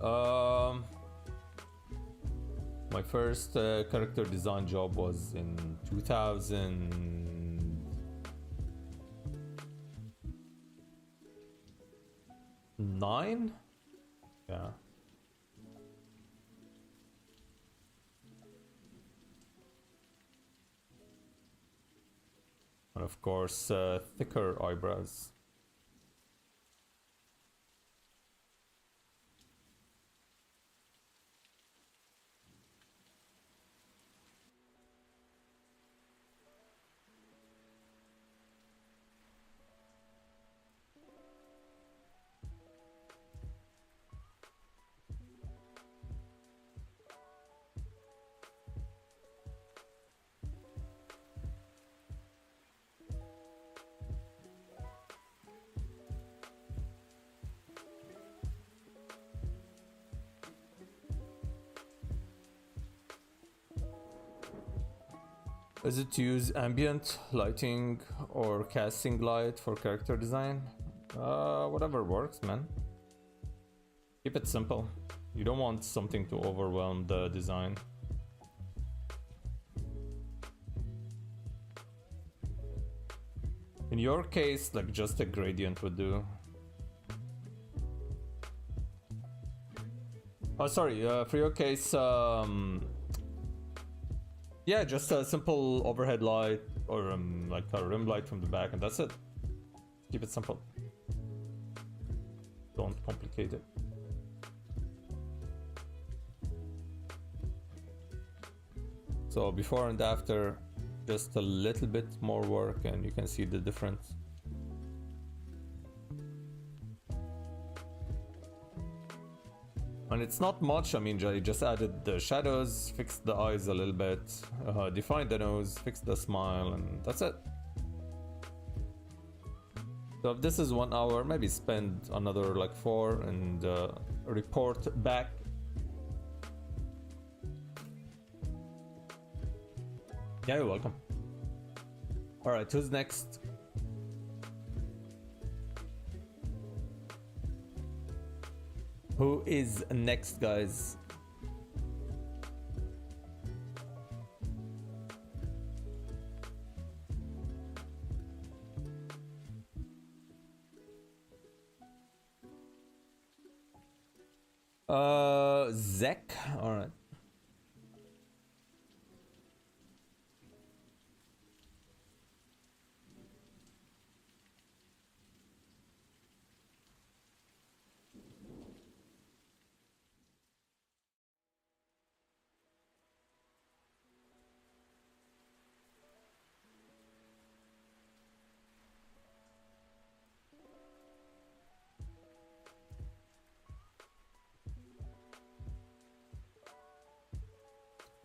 My first character design job was in 2009. Yeah. And of course, thicker eyebrows. Is it to use ambient lighting or casting light for character design? Whatever works, man. Keep it simple. You don't want something to overwhelm the design. In your case, just a gradient would do. Oh, sorry, for your case, yeah, just a simple overhead light or a rim light from the back, and that's it. Keep it simple. Don't complicate it. So before and after, just a little bit more work and you can see the difference. And it's not much. I mean, I just added the shadows, fixed the eyes a little bit, defined the nose, fixed the smile, and that's it. So if this is 1 hour, maybe spend another 4 and report back. Yeah, you're welcome. All right, who's next? Who is next, guys? Zek. All right.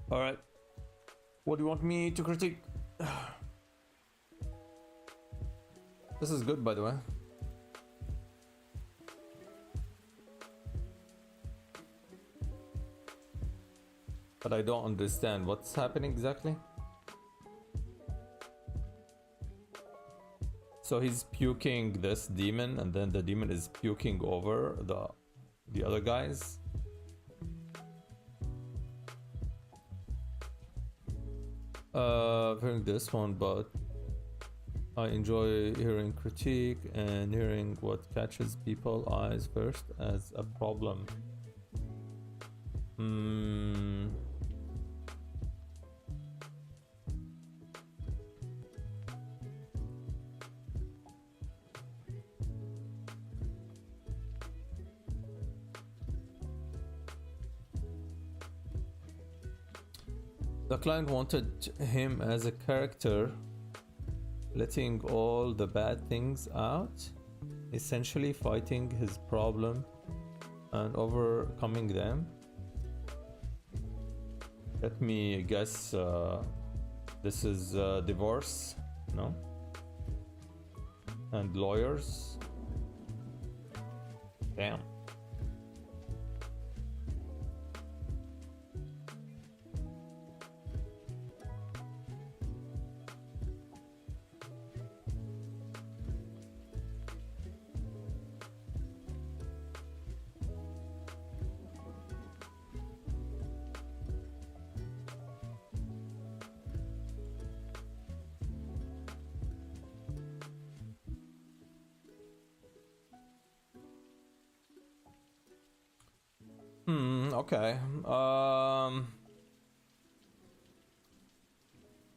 All right. What do you want me to critique? This is good, by the way. But I don't understand what's happening exactly. So he's puking this demon, and then the demon is puking over the other guys. I've heard this one, but I enjoy hearing critique and hearing what catches people's eyes first as a problem. The client wanted him as a character, letting all the bad things out, essentially fighting his problem and overcoming them. Let me guess, this is divorce, no? And lawyers. Damn. Okay.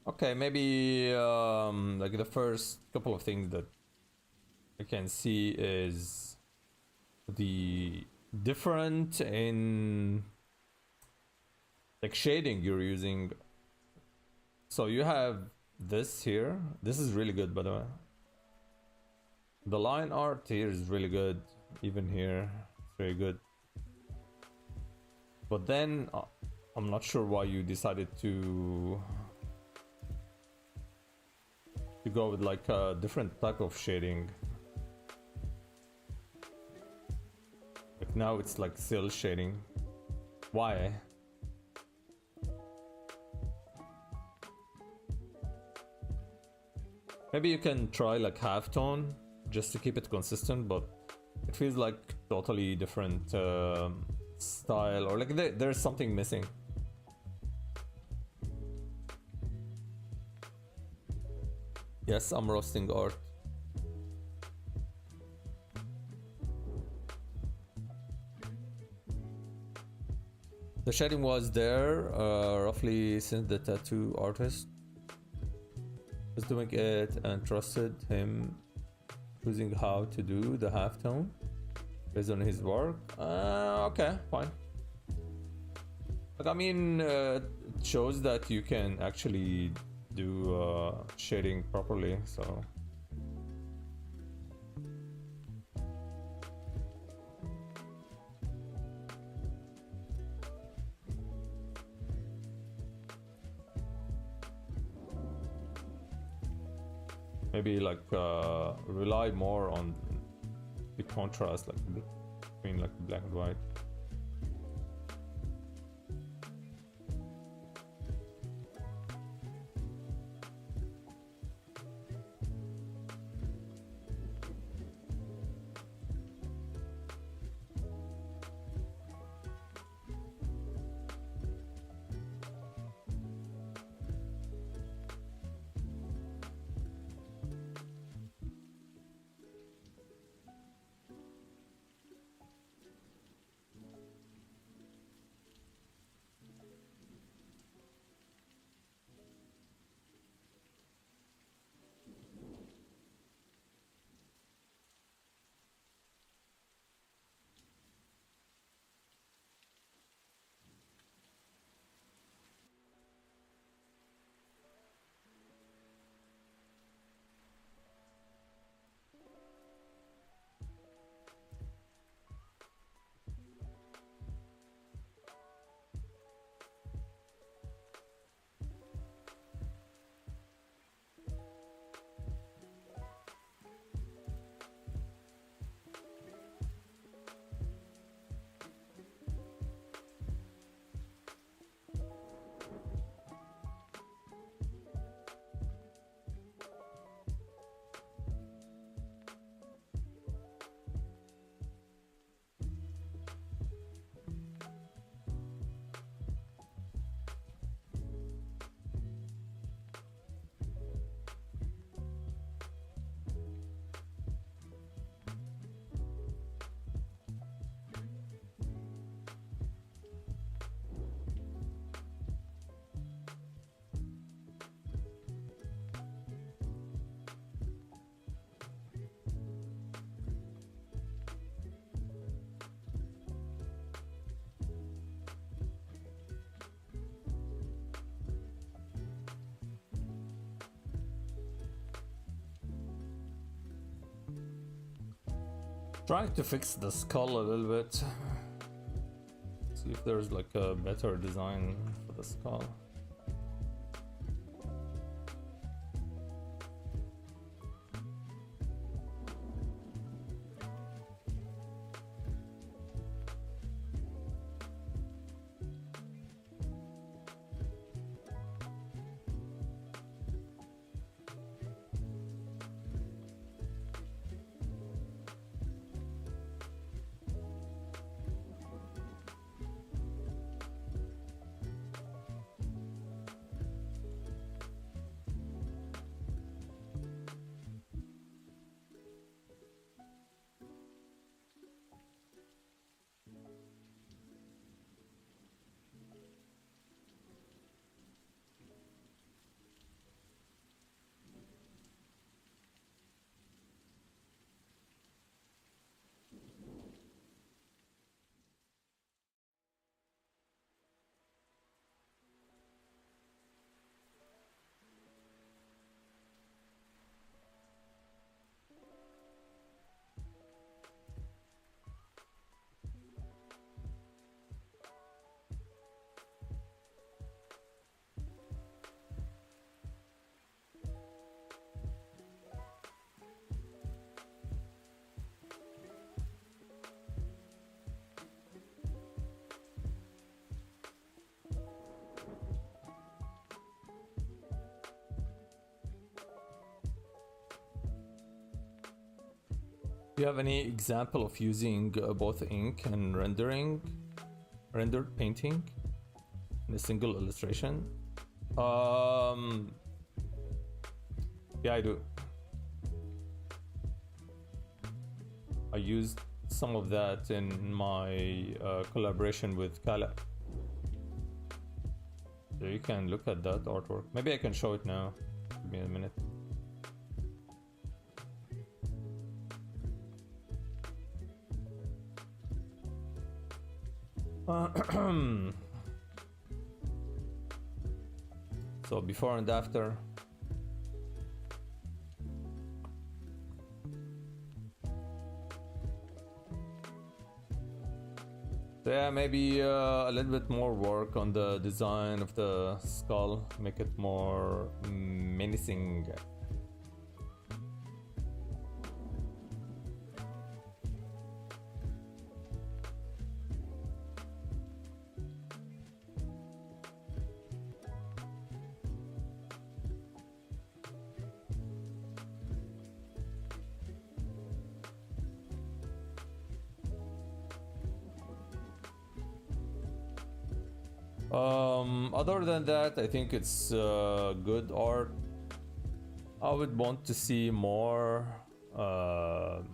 Okay, maybe like the first couple of things that I can see is the different in like shading you're using. So you have this here. This is really good, by the way. The line art here is really good. Even here, it's very good. But then I'm not sure why you decided to go with like a different type of shading. Like now it's like cell shading. Why? Maybe you can try like halftone just to keep it consistent, but it feels like totally different style, or like there's something missing. Yes, I'm roasting art. The shading was there roughly since the tattoo artist was doing it and trusted him choosing how to do the halftone based on his work. Okay, fine. Like, I mean, it shows that you can actually do shading properly, so. Maybe like rely more on the contrast, like between like black and white. Trying to fix the skull a little bit. See if there's like a better design for the skull. Do you have any example of using both ink and rendered painting in a single illustration? Yeah, I do. I used some of that in my collaboration with Kala. So you can look at that artwork. Maybe I can show it now. Give me a minute. So before and after. So yeah, maybe a little bit more work on the design of the skull, make it more menacing. Other than that, I think it's good art. I would want to see more to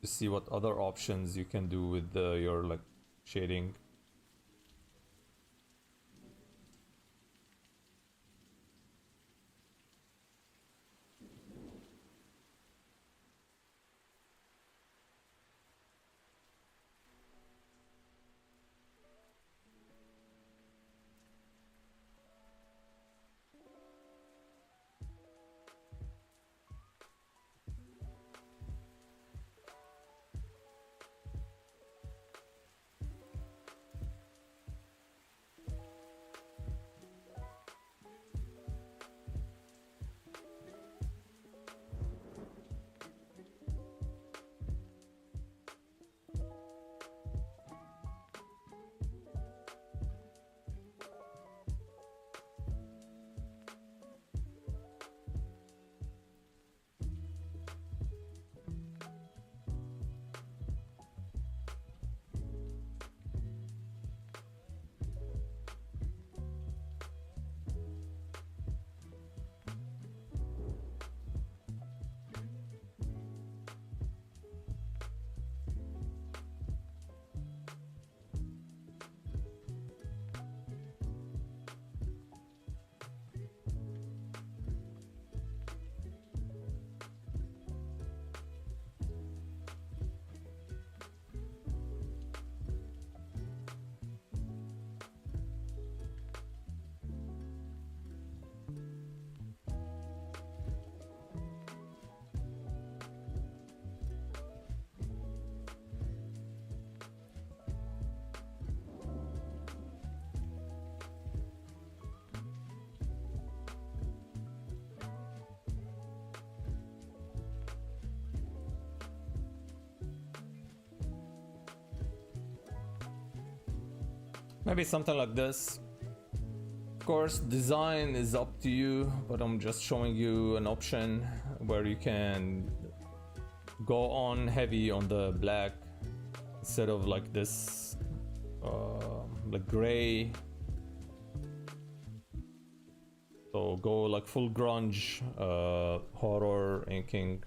see what other options you can do with your like shading. Maybe something like this. Of course, design is up to you, but I'm just showing you an option where you can go on heavy on the black instead of like this, like gray. So go like full grunge, horror inking.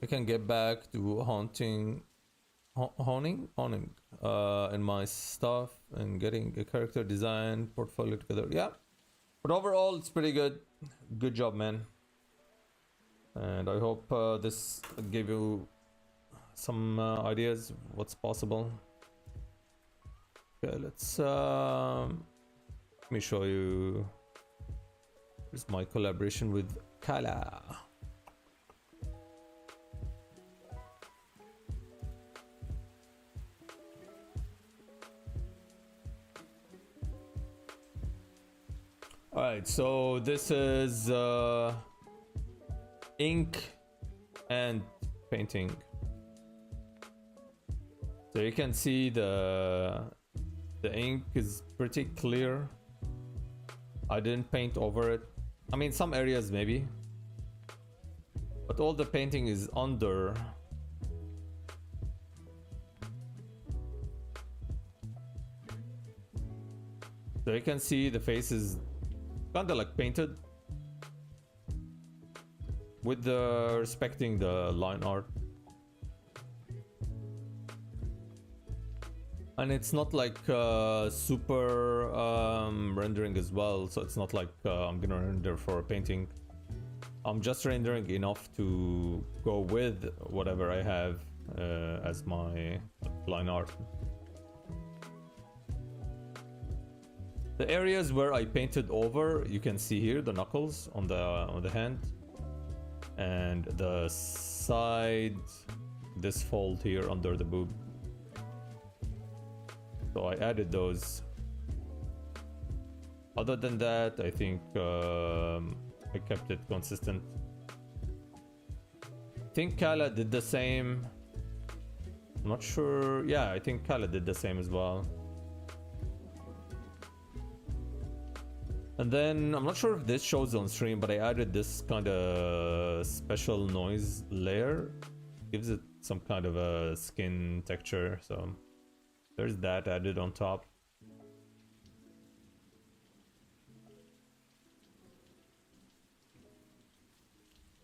I can get back to honing in my stuff and getting a character design portfolio together. Yeah, but overall it's pretty good. Good job, man. And I hope this gave you some ideas what's possible. Okay, let's let me show you. Here's my collaboration with Kala. Alright, so this is ink and painting. So you can see the ink is pretty clear. I didn't paint over it. I mean, some areas maybe, but all the painting is under. So you can see the face is kind of like painted with the respecting the line art. And it's not like super rendering as well, so it's not like I'm gonna render for a painting. I'm just rendering enough to go with whatever I have as my line art. The areas where I painted over, you can see here the knuckles on the hand, and the side, this fold here under the boob. So I added those. Other than that, I think I kept it consistent. I think Kala did the same. I'm not sure. Yeah, I think Kala did the same as well. And then I'm not sure if this shows on stream, but I added this kind of special noise layer. Gives it some kind of a skin texture. So there's that added on top.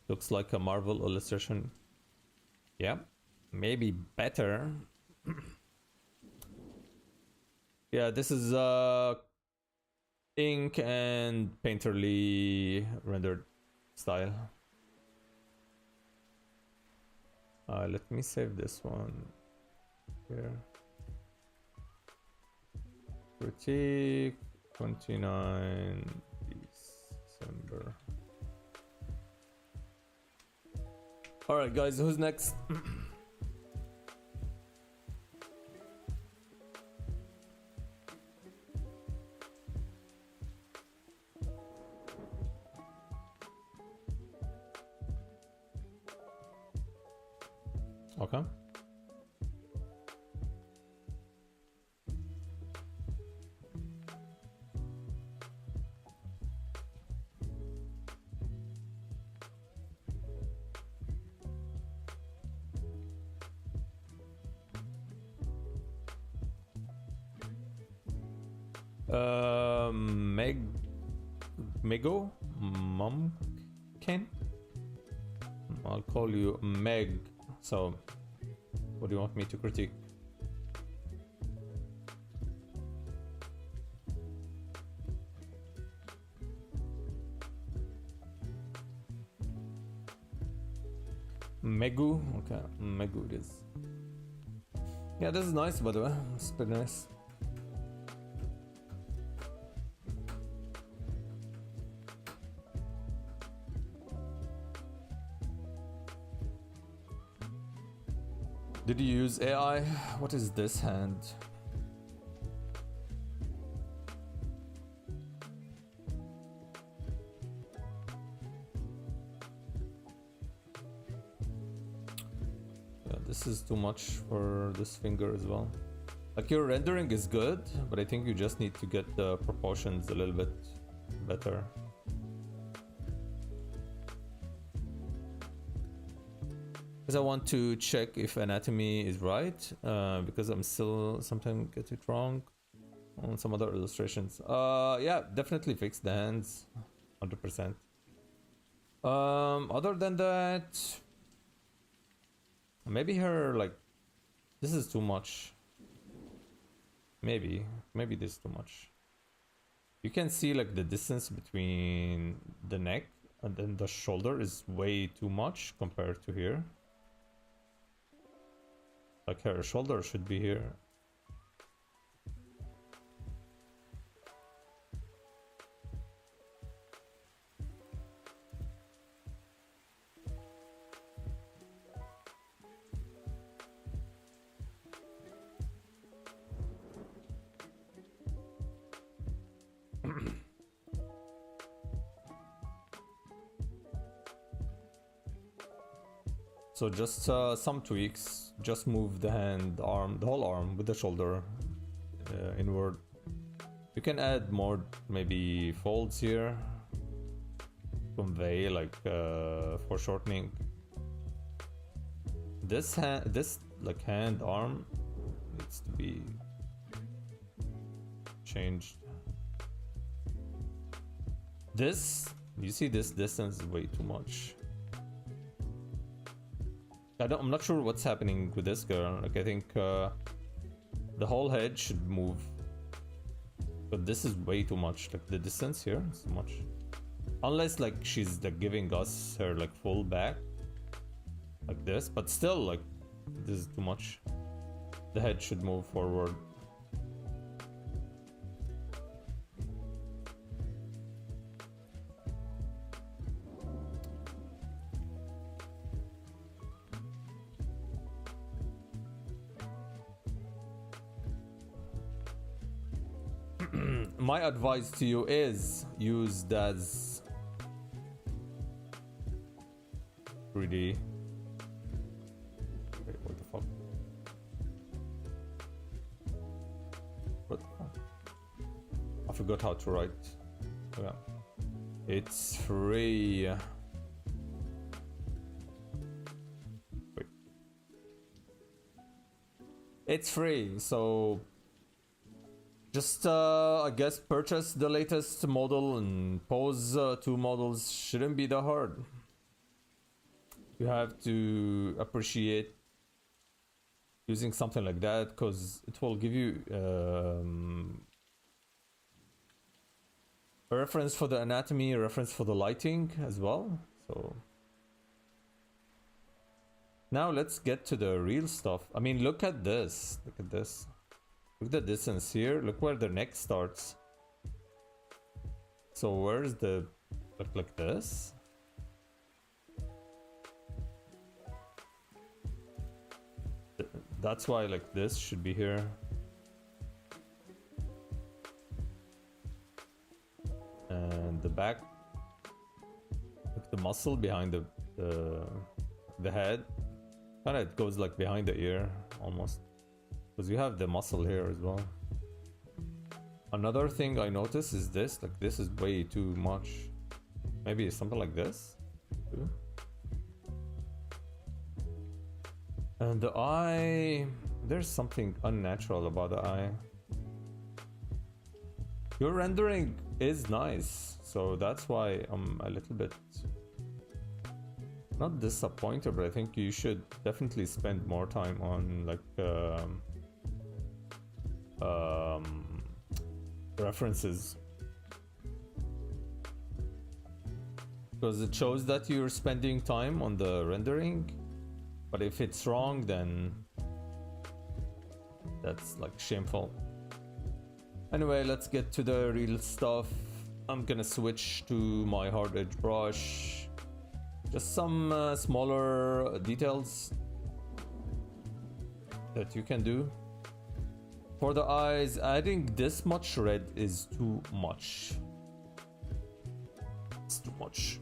Looks like a Marvel illustration. Yeah, maybe better. Yeah, this is ink and painterly rendered style. Let me save this one here. Critique 29 December. All right, guys, who's next? Okay. Mego? Mumkin? I'll call you Meg. So, what do you want me to critique? Megu? Okay, Megu it is. Yeah, this is nice, by the way. It's pretty nice. Did you use AI? What is this hand? Yeah, this is too much for this finger as well. Like your rendering is good, but I think you just need to get the proportions a little bit better. Because I want to check if anatomy is right, because I'm still sometimes get it wrong on some other illustrations. Yeah, definitely fix the hands, 100%. Other than that, maybe her, like, this is too much. Maybe this is too much. You can see like the distance between the neck and then the shoulder is way too much compared to here. Like her shoulder should be here. So just some tweaks, just move the hand, arm, the whole arm with the shoulder inward. You can add more maybe folds here, convey like for shortening. This like hand arm needs to be changed. This, you see this distance is way too much. I'm not sure what's happening with this girl. Like I think the whole head should move, but this is way too much. Like the distance here is too much. Unless like she's like giving us her like full back, like this, but still like this is too much. The head should move forward. My advice to you is use DAZ 3D. Wait, what the fuck? What the fuck? I forgot how to write. Oh, yeah. It's free. Wait. It's free, so just I guess purchase the latest model and pose 2 models. Shouldn't be that hard. You have to appreciate using something like that because it will give you a reference for the anatomy, a reference for the lighting as well. So now let's get to the real stuff. I mean, look at this. Look at this. Look at the distance here. Look where the neck starts. So where's the... Look like this? That's why like this should be here. And the back. Look, the muscle behind the head. Kinda it goes like behind the ear almost. Because you have the muscle here as well. Another thing I noticed is this, like this is way too much. Maybe something like this too. And the eye, there's something unnatural about the eye. Your rendering is nice, so that's why I'm a little bit not disappointed, but I think you should definitely spend more time on like references, because it shows that you're spending time on the rendering, but if it's wrong then that's like shameful. Anyway, let's get to the real stuff. I'm gonna switch to my hard edge brush. Just some smaller details that you can do. For the eyes, adding this much red is too much. It's too much.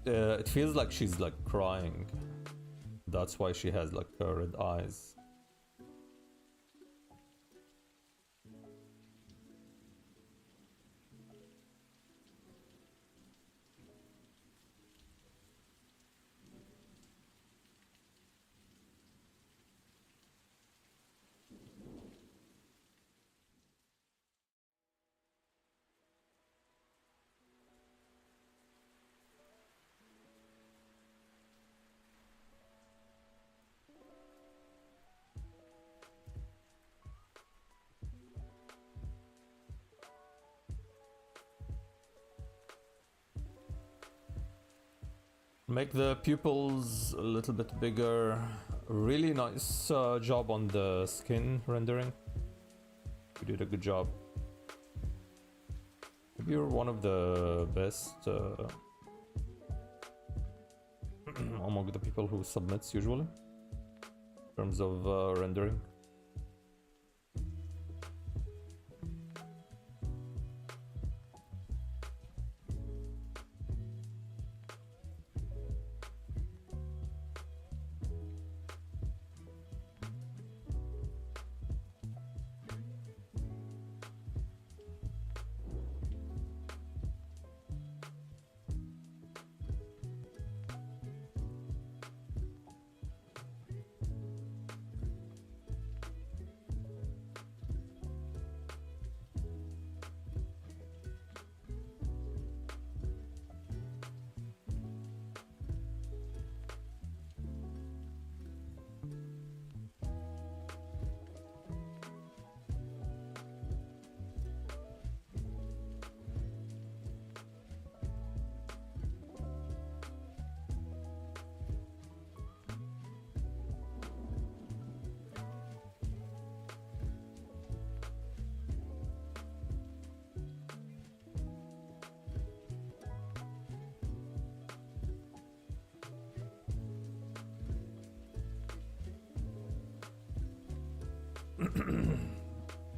it feels like she's like crying. That's why she has like red eyes. Make the pupils a little bit bigger. Really nice job on the skin rendering. You did a good job. Maybe you're one of the best among the people who submits usually in terms of rendering.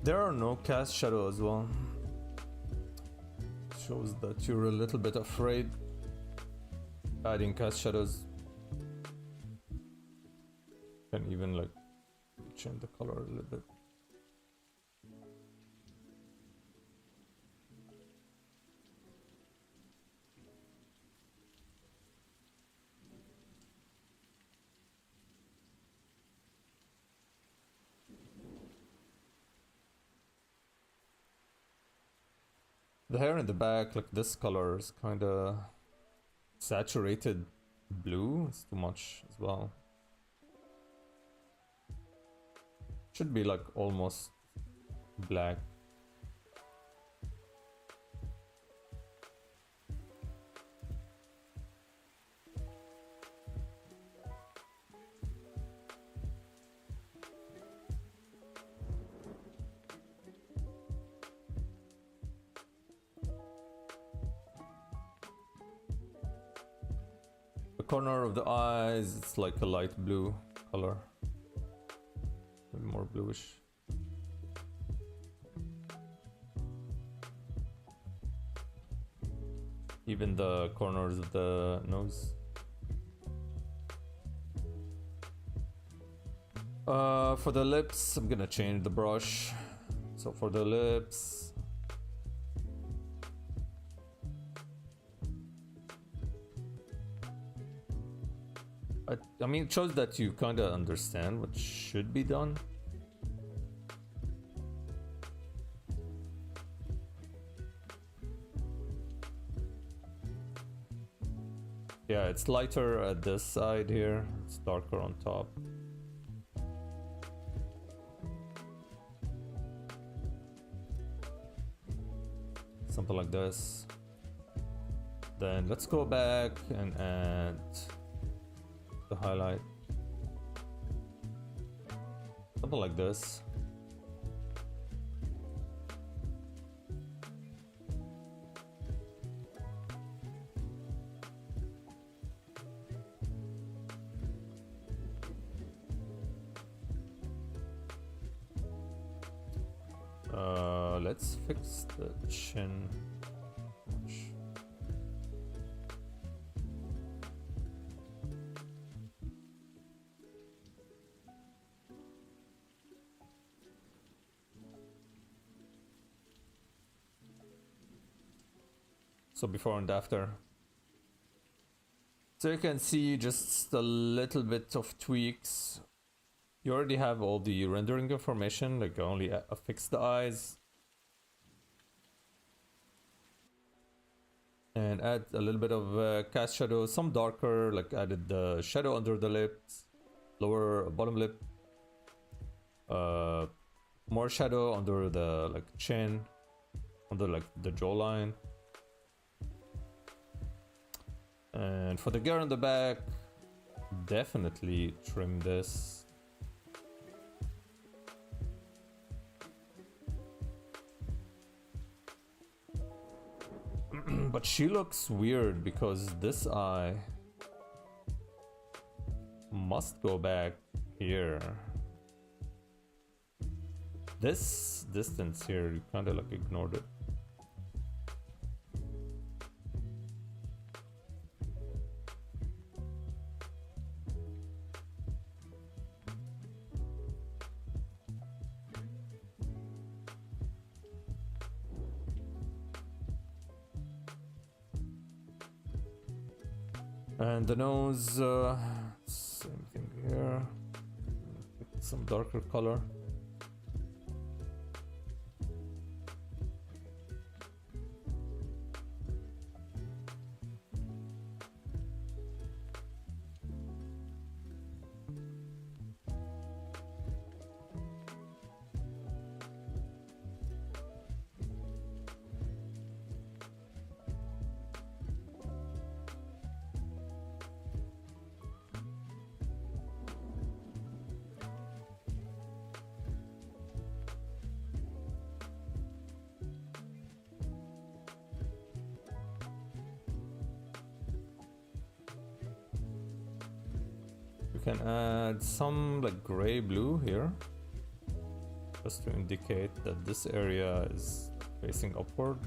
There are no cast shadow as well. Shows that you're a little bit afraid adding cast shadows. Can even like change the color a little bit. The hair in the back, like this color is kind of saturated blue. It's too much as well. Should be like almost black. Corner of the eyes, it's like a light blue color, maybe more bluish. Even the corners of the nose. For the lips, I'm gonna change the brush. So for the lips, I mean, it shows that you kind of understand what should be done. Yeah, it's lighter at this side here. It's darker on top. Something like this. Then let's go back and add the highlight. Something like this. Let's fix the chin. So before and after. So you can see just a little bit of tweaks. You already have all the rendering information, like only affix the eyes. And add a little bit of cast shadow, some darker, like added the shadow under the lips, lower bottom lip. More shadow under the like chin, under like the jawline. And for the gear on the back, definitely trim this. But she looks weird because this eye must go back here. This distance here, you kind of like ignored it. And the nose, same thing here. Some darker color. Can add some like gray blue here just to indicate that this area is facing upward.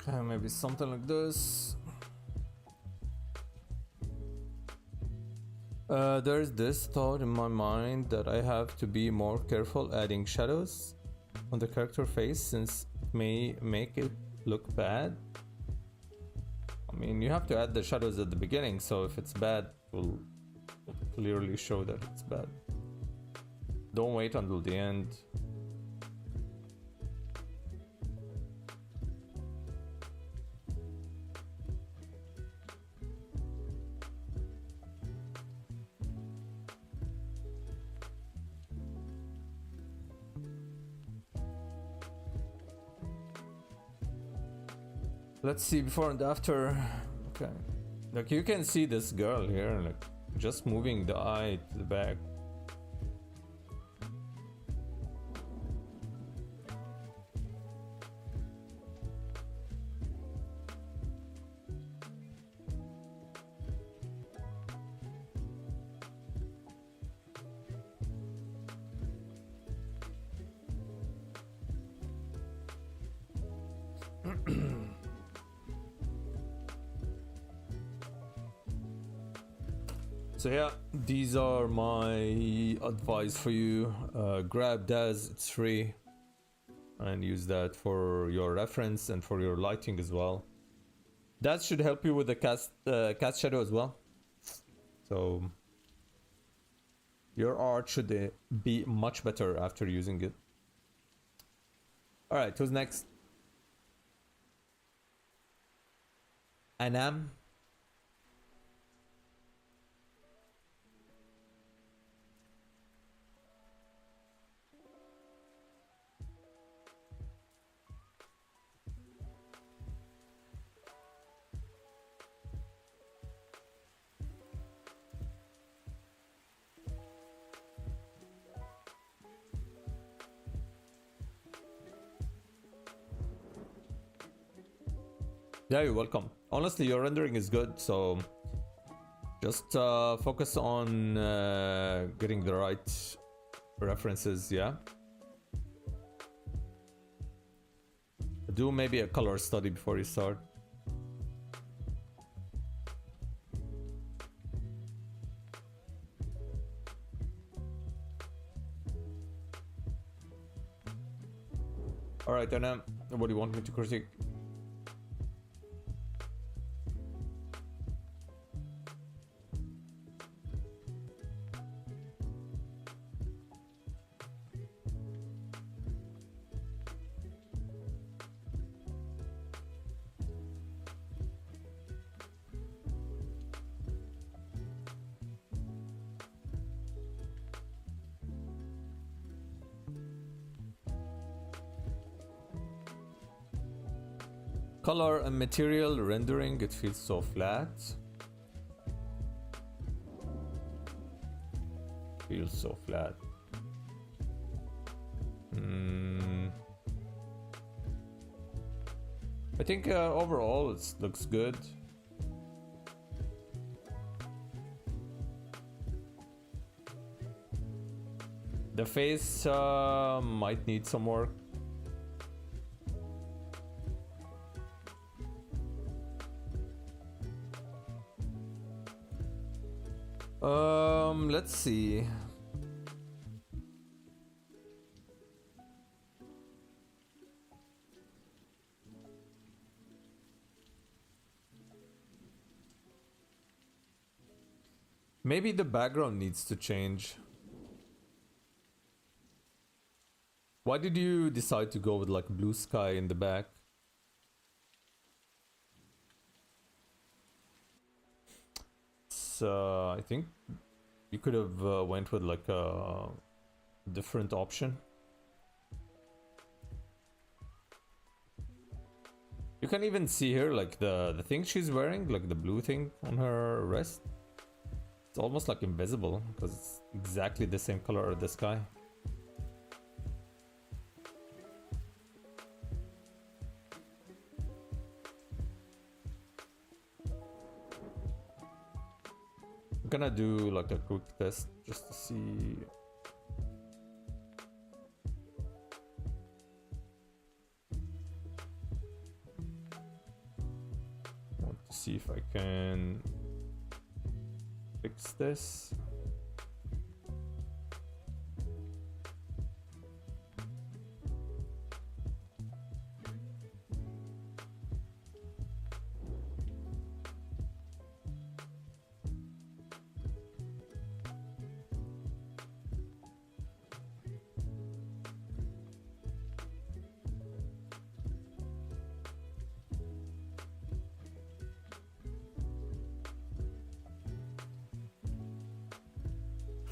Okay, maybe something like this. There's this thought in my mind that I have to be more careful adding shadows on the character face since it may make it look bad. I mean, you have to add the shadows at the beginning, so if it's bad, it will clearly show that it's bad. Don't wait until the end. Let's see before and after. Okay, like you can see this girl here, like just moving the eye to the back. So yeah, these are my advice for you. Grab Daz, it's free, and use that for your reference and for your lighting as well. That should help you with the cast shadow as well. So your art should be much better after using it. All right, who's next? Anam. Yeah, you're welcome. Honestly, your rendering is good, so just focus on getting the right references, yeah? Do maybe a color study before you start. Alright, Anna, what do you want me to critique? Color and material rendering, it feels so flat. Feels so flat. I think overall it looks good. The face might need some work. Let's see. Maybe the background needs to change. Why did you decide to go with like blue sky in the back? So I think you could have went with like a different option. You can even see here like the thing she's wearing, like the blue thing on her wrist. It's almost like invisible because it's exactly the same color as the sky. I'm gonna do like a quick test just to see. I want to see if I can fix this.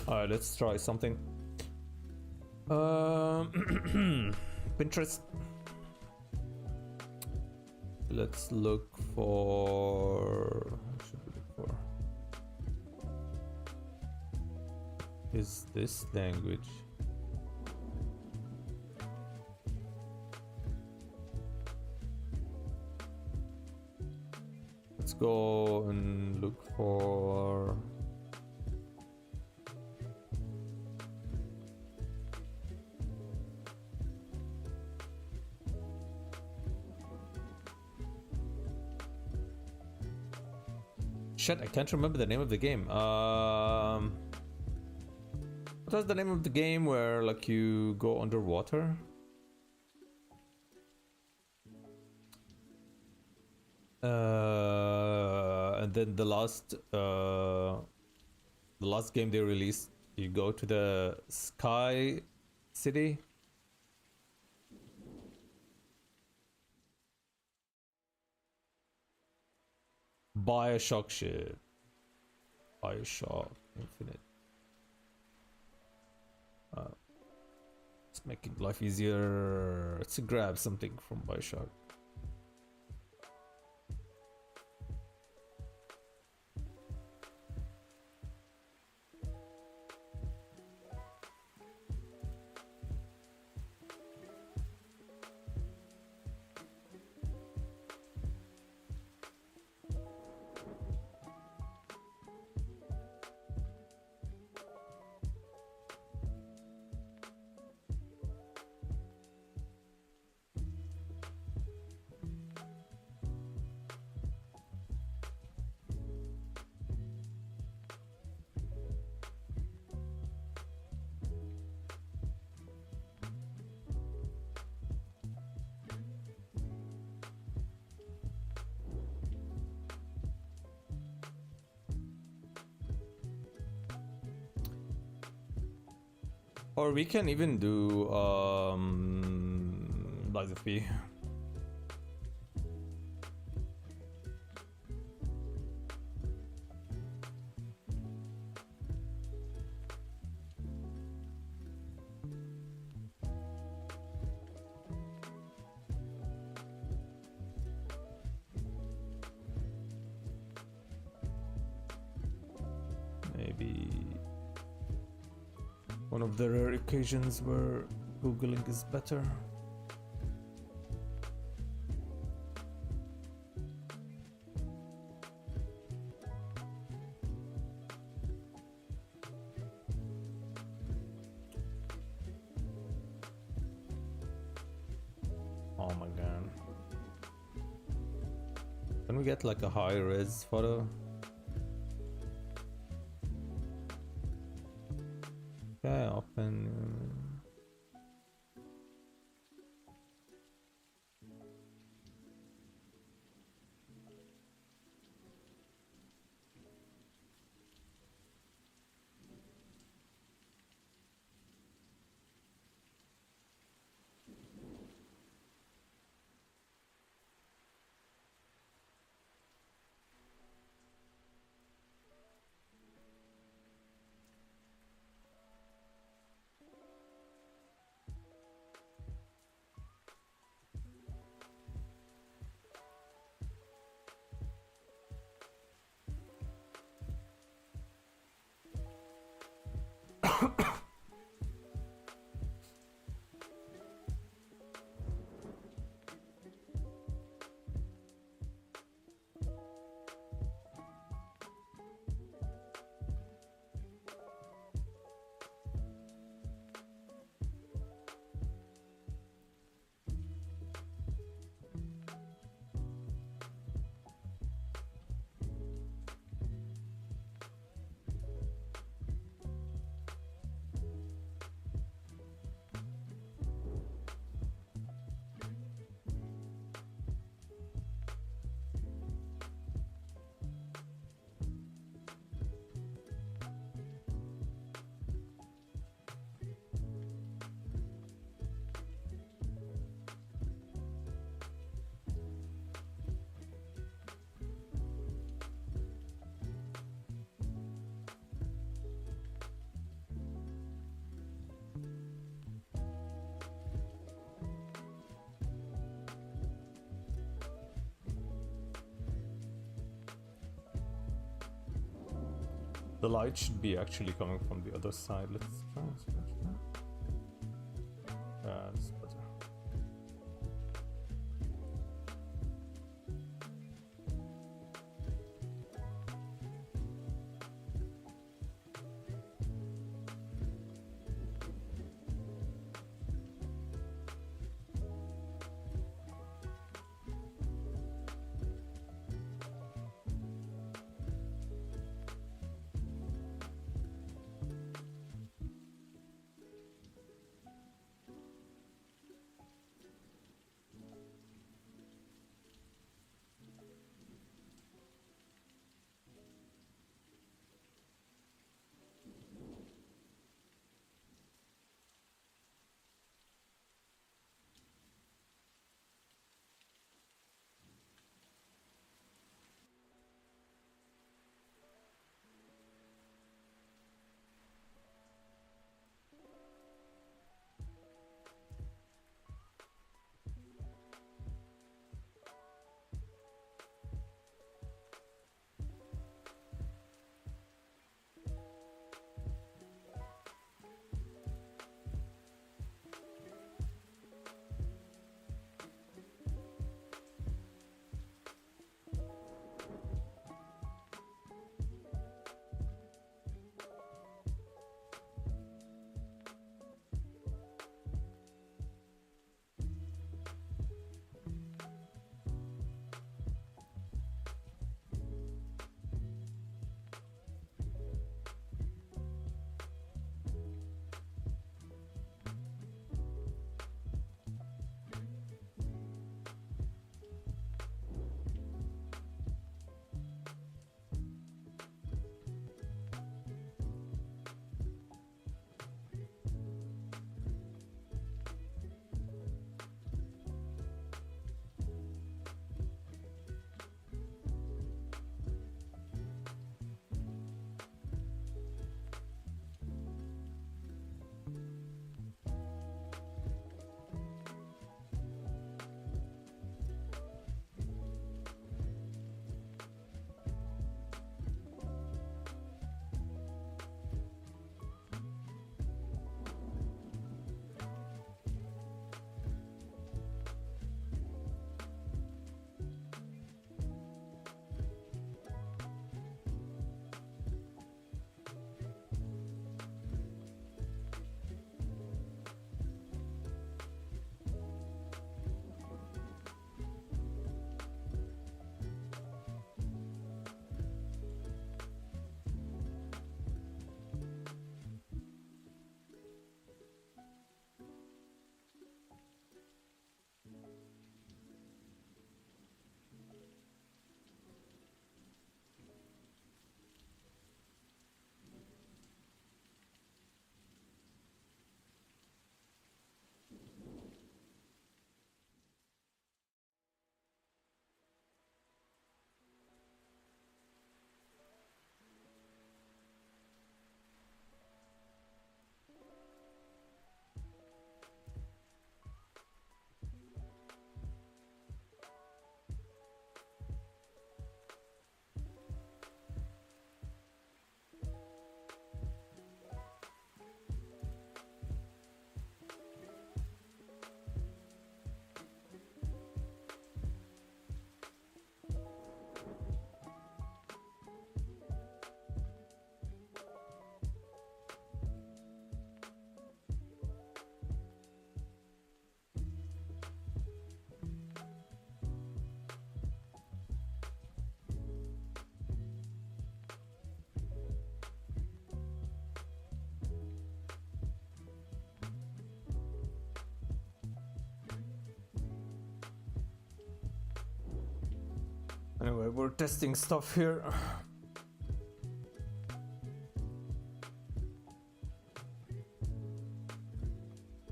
Alright, let's try something. Pinterest. Let's look for. What should we look for? Is this language? Let's go and look for. Shit, I can't remember the name of the game. What was the name of the game where like you go underwater? And then the last the last game they released, you go to the Sky City. Bioshock shit. Bioshock Infinite. It's making life easier. Let's grab something from Bioshock. Or we can even do Lies of P. Maybe one of the rare occasions where Googling is better. Oh my god. Can we get like a high res photo? Okay, open. The light should be actually coming from the other side. Let's try and switch that. That's better. Anyway, we're testing stuff here.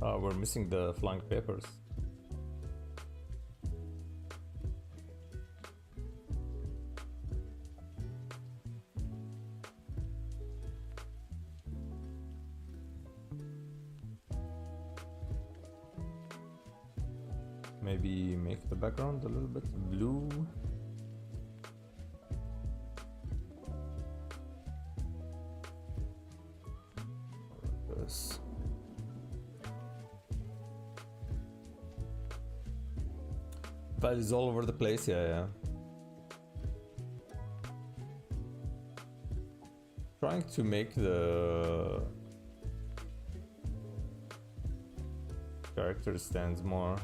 We're missing the flying papers. Maybe make the background a little bit blue. Like this. File is all over the place, yeah. Trying to make the character stands more.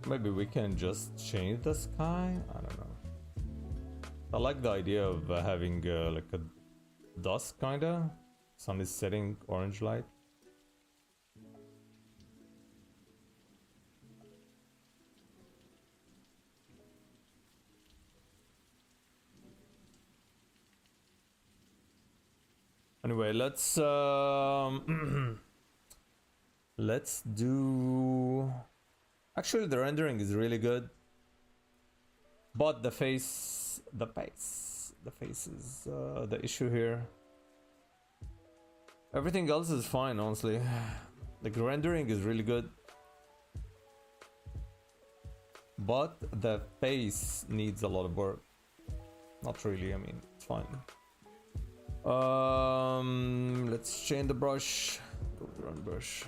Maybe we can just change the sky? I don't know. I like the idea of having like a dusk kinda. Sun is setting, orange light. Anyway, let's let's do. Actually, the rendering is really good, but the face is the issue here. Everything else is fine, honestly. Like, the rendering is really good, but the face needs a lot of work. Not really. I mean, it's fine. Let's change the brush. Go to run brush.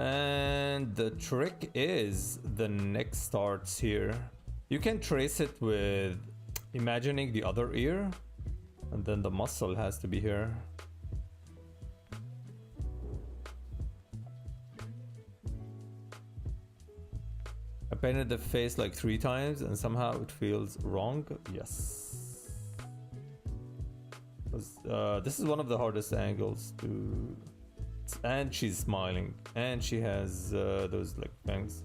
And the trick is the neck starts here. You can trace it with imagining the other ear, and then the muscle has to be here. I painted the face like 3 times and somehow it feels wrong. Yes. This is one of the hardest angles to... And she's smiling, and she has those like fangs.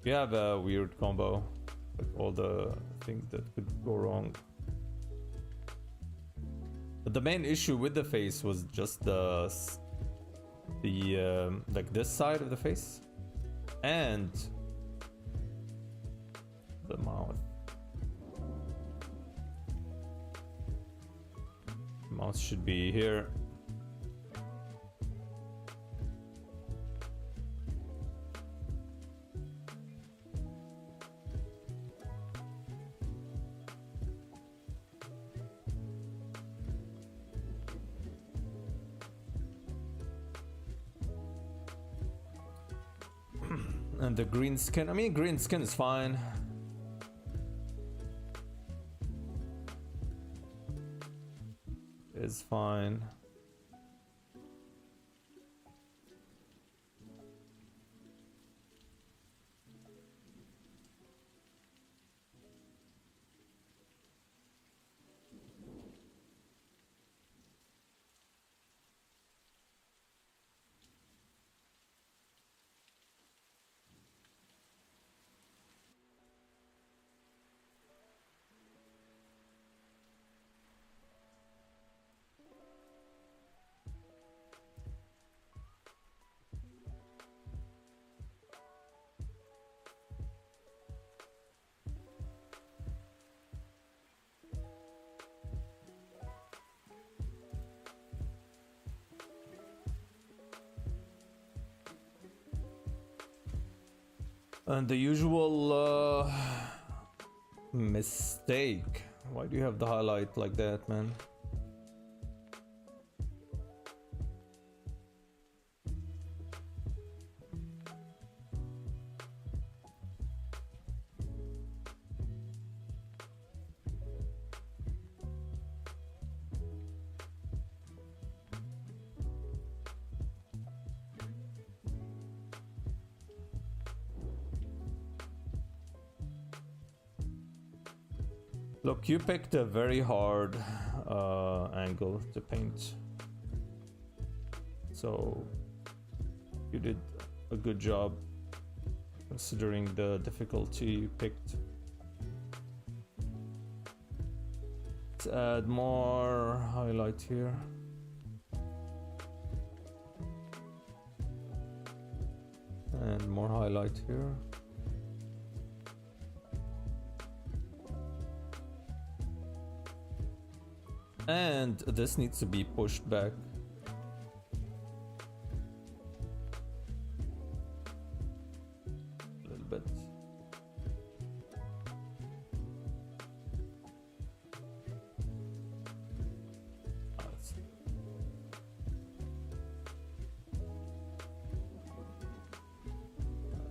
You have a weird combo, like all the things that could go wrong. But the main issue with the face was just the like this side of the face and the mouth. The mouth should be here. And the green skin, I mean, green skin is fine. It's fine. And the usual mistake. Why do you have the highlight like that, man? Look, you picked a very hard angle to paint. So you did a good job considering the difficulty you picked. Let's add more highlight here. And more highlight here. And this needs to be pushed back. A little bit.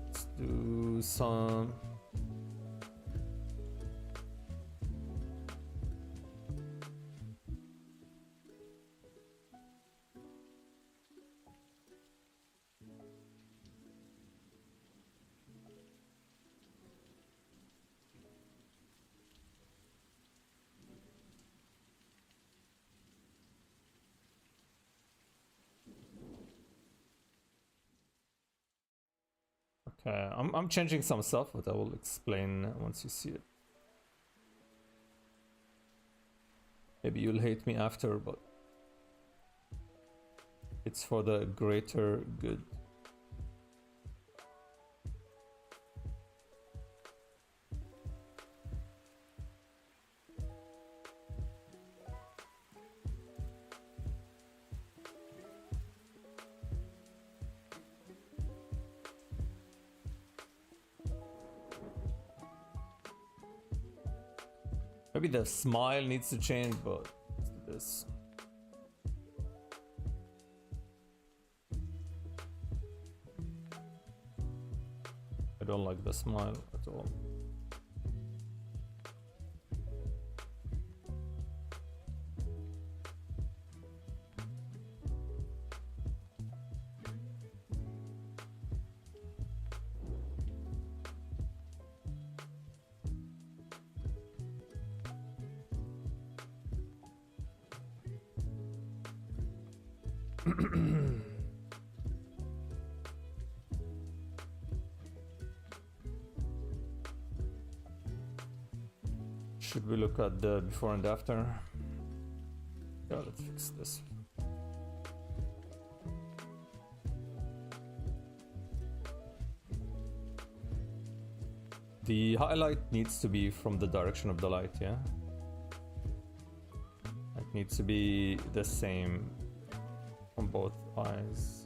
Let's do some. Okay, I'm changing some stuff, but I will explain once you see it. Maybe you'll hate me after, but it's for the greater good. Maybe the smile needs to change, but this. I don't like the smile at all. Should we look at the before and after? Yeah, let's fix this. The highlight needs to be from the direction of the light, yeah? It needs to be the same on both eyes.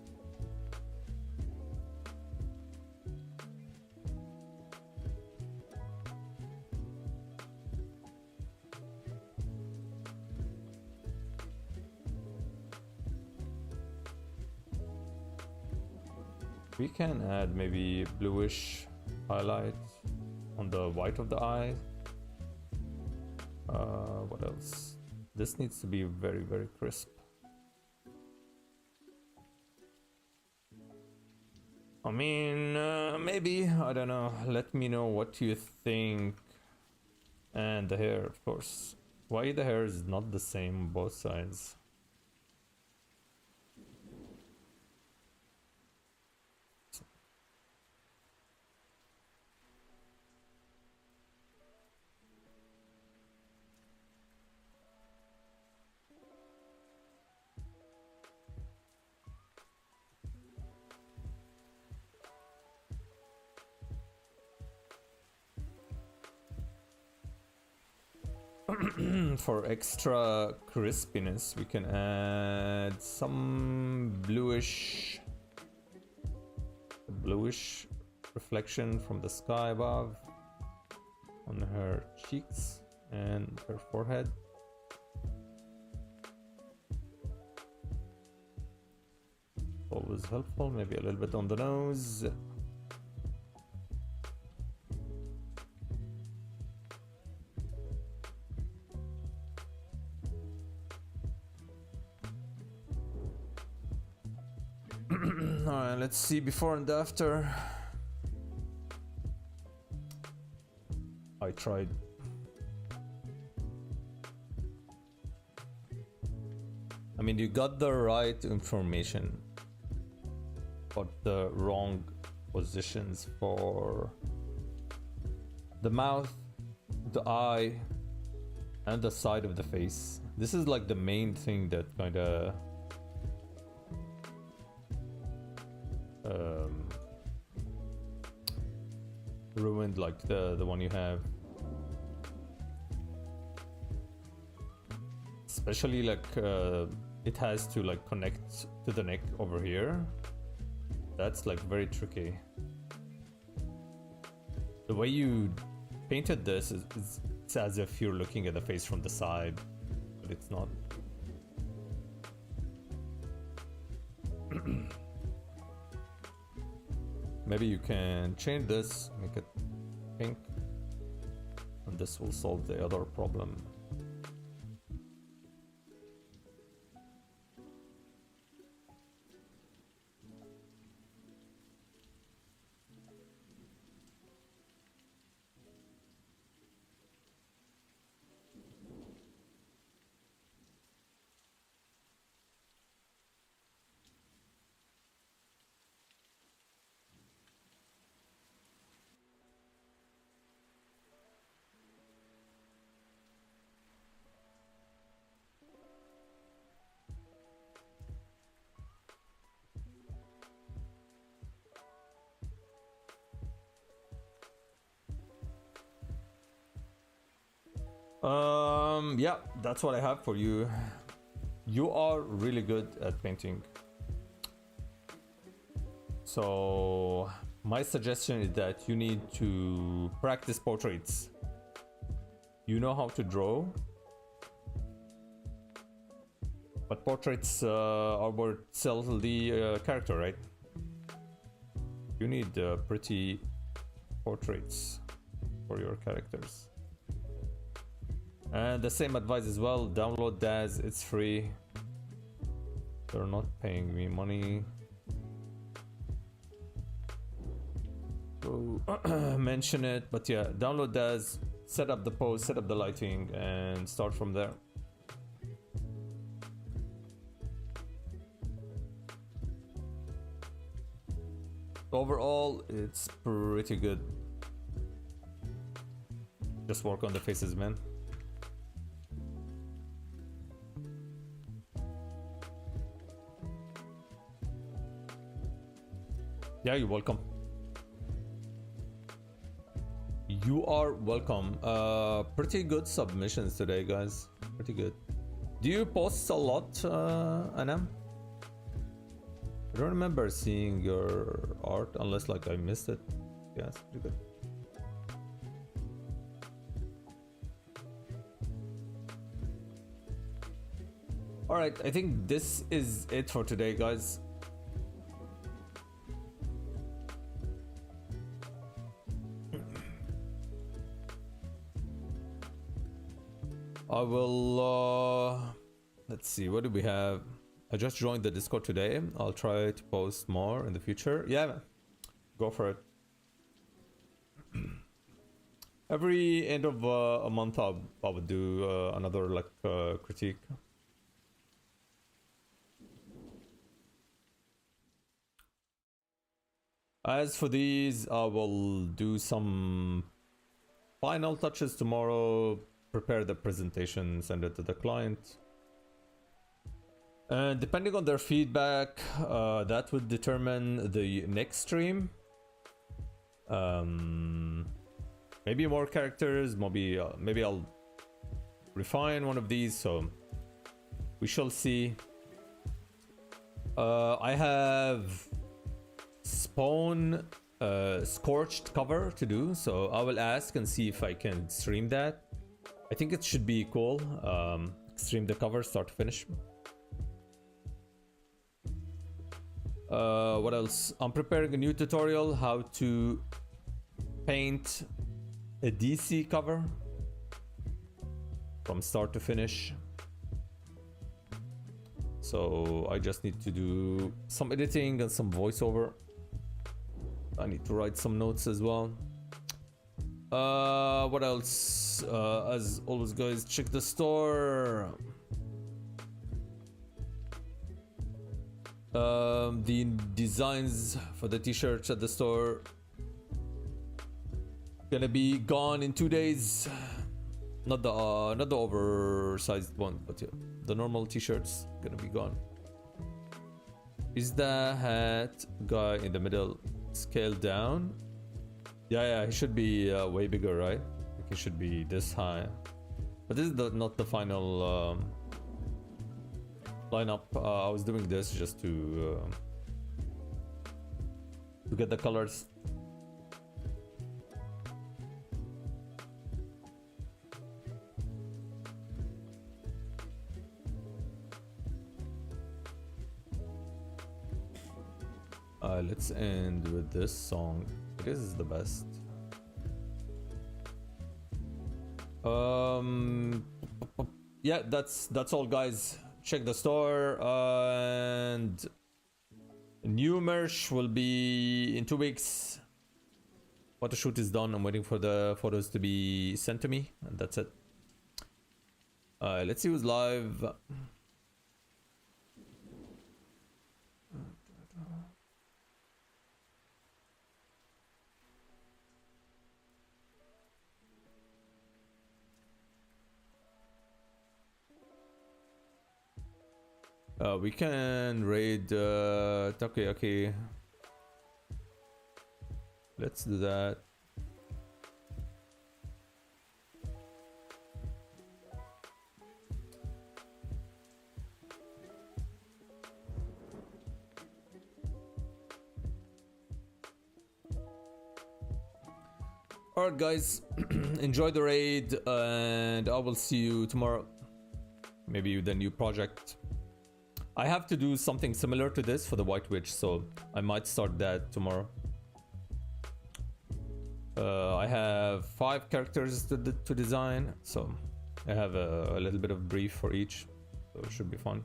We can add maybe bluish highlight on the white of the eye. What else? This needs to be very, very crisp. I mean, maybe, I don't know. Let me know what you think. And the hair, of course. Why the hair is not the same on both sides? For extra crispiness, we can add some bluish reflection from the sky above on her cheeks and her forehead. Always helpful. Maybe a little bit on the nose. Alright, let's see before and after. I tried I mean, you got the right information, but the wrong positions for the mouth, the eye, and the side of the face. This is like the main thing that kind of ruined like the one you have. Especially like it has to like connect to the neck over here. That's like very tricky. The way you painted this is it's as if you're looking at the face from the side, but it's not. Maybe you can change this, make it pink, and this will solve the other problem. Yeah, that's what I have for you. You are really good at painting. So my suggestion is that you need to practice portraits. You know how to draw, but portraits are what sell the character, right? You need pretty portraits for your characters. And the same advice as well, download Daz, it's free. They're not paying me money. So mention it, but yeah, download Daz, set up the pose, set up the lighting, and start from there. Overall, it's pretty good. Just work on the faces, man. Yeah, you're welcome. You are welcome. Pretty good submissions today, guys. Pretty good. Do you post a lot, Anam? I don't remember seeing your art unless like I missed it. Yes, pretty good. Alright, I think this is it for today, guys. I will, let's see, what do we have? I just joined the Discord today. I'll try to post more in the future. Yeah, go for it. Every end of a month, I would do another like critique. As for these, I will do some final touches tomorrow. Prepare the presentation, send it to the client. And depending on their feedback, that would determine the next stream. Maybe more characters, maybe I'll refine one of these, so we shall see. I have Spawn Scorched cover to do, so I will ask and see if I can stream that. I think it should be cool. Stream the cover start to finish. What else? I'm preparing a new tutorial how to paint a DC cover from start to finish. So I just need to do some editing and some voiceover. I need to write some notes as well. What else? As always, guys, check the store. The designs for the t-shirts at the store gonna be gone in 2 days. Not the oversized one, but yeah, the normal t-shirts gonna be gone. Is the hat guy in the middle scaled down? Yeah, he should be way bigger, right? Like he should be this high. But this is not the final lineup. I was doing this just to get the colors. Let's end with this song. It is the best. Yeah, that's all, guys. Check the store, and new merch will be in 2 weeks. Photo shoot is done. I'm waiting for the photos to be sent to me, and that's it. Let's see who's live. We can raid Takoyaki. Let's do that. Alright guys, enjoy the raid, and I will see you tomorrow. Maybe with a new project. I have to do something similar to this for the White Witch, so I might start that tomorrow. I have 5 characters to design, so I have a little bit of brief for each, so it should be fun.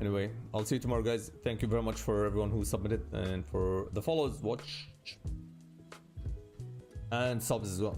Anyway, I'll see you tomorrow, guys. Thank you very much for everyone who submitted and for the follows, watch, and subs as well.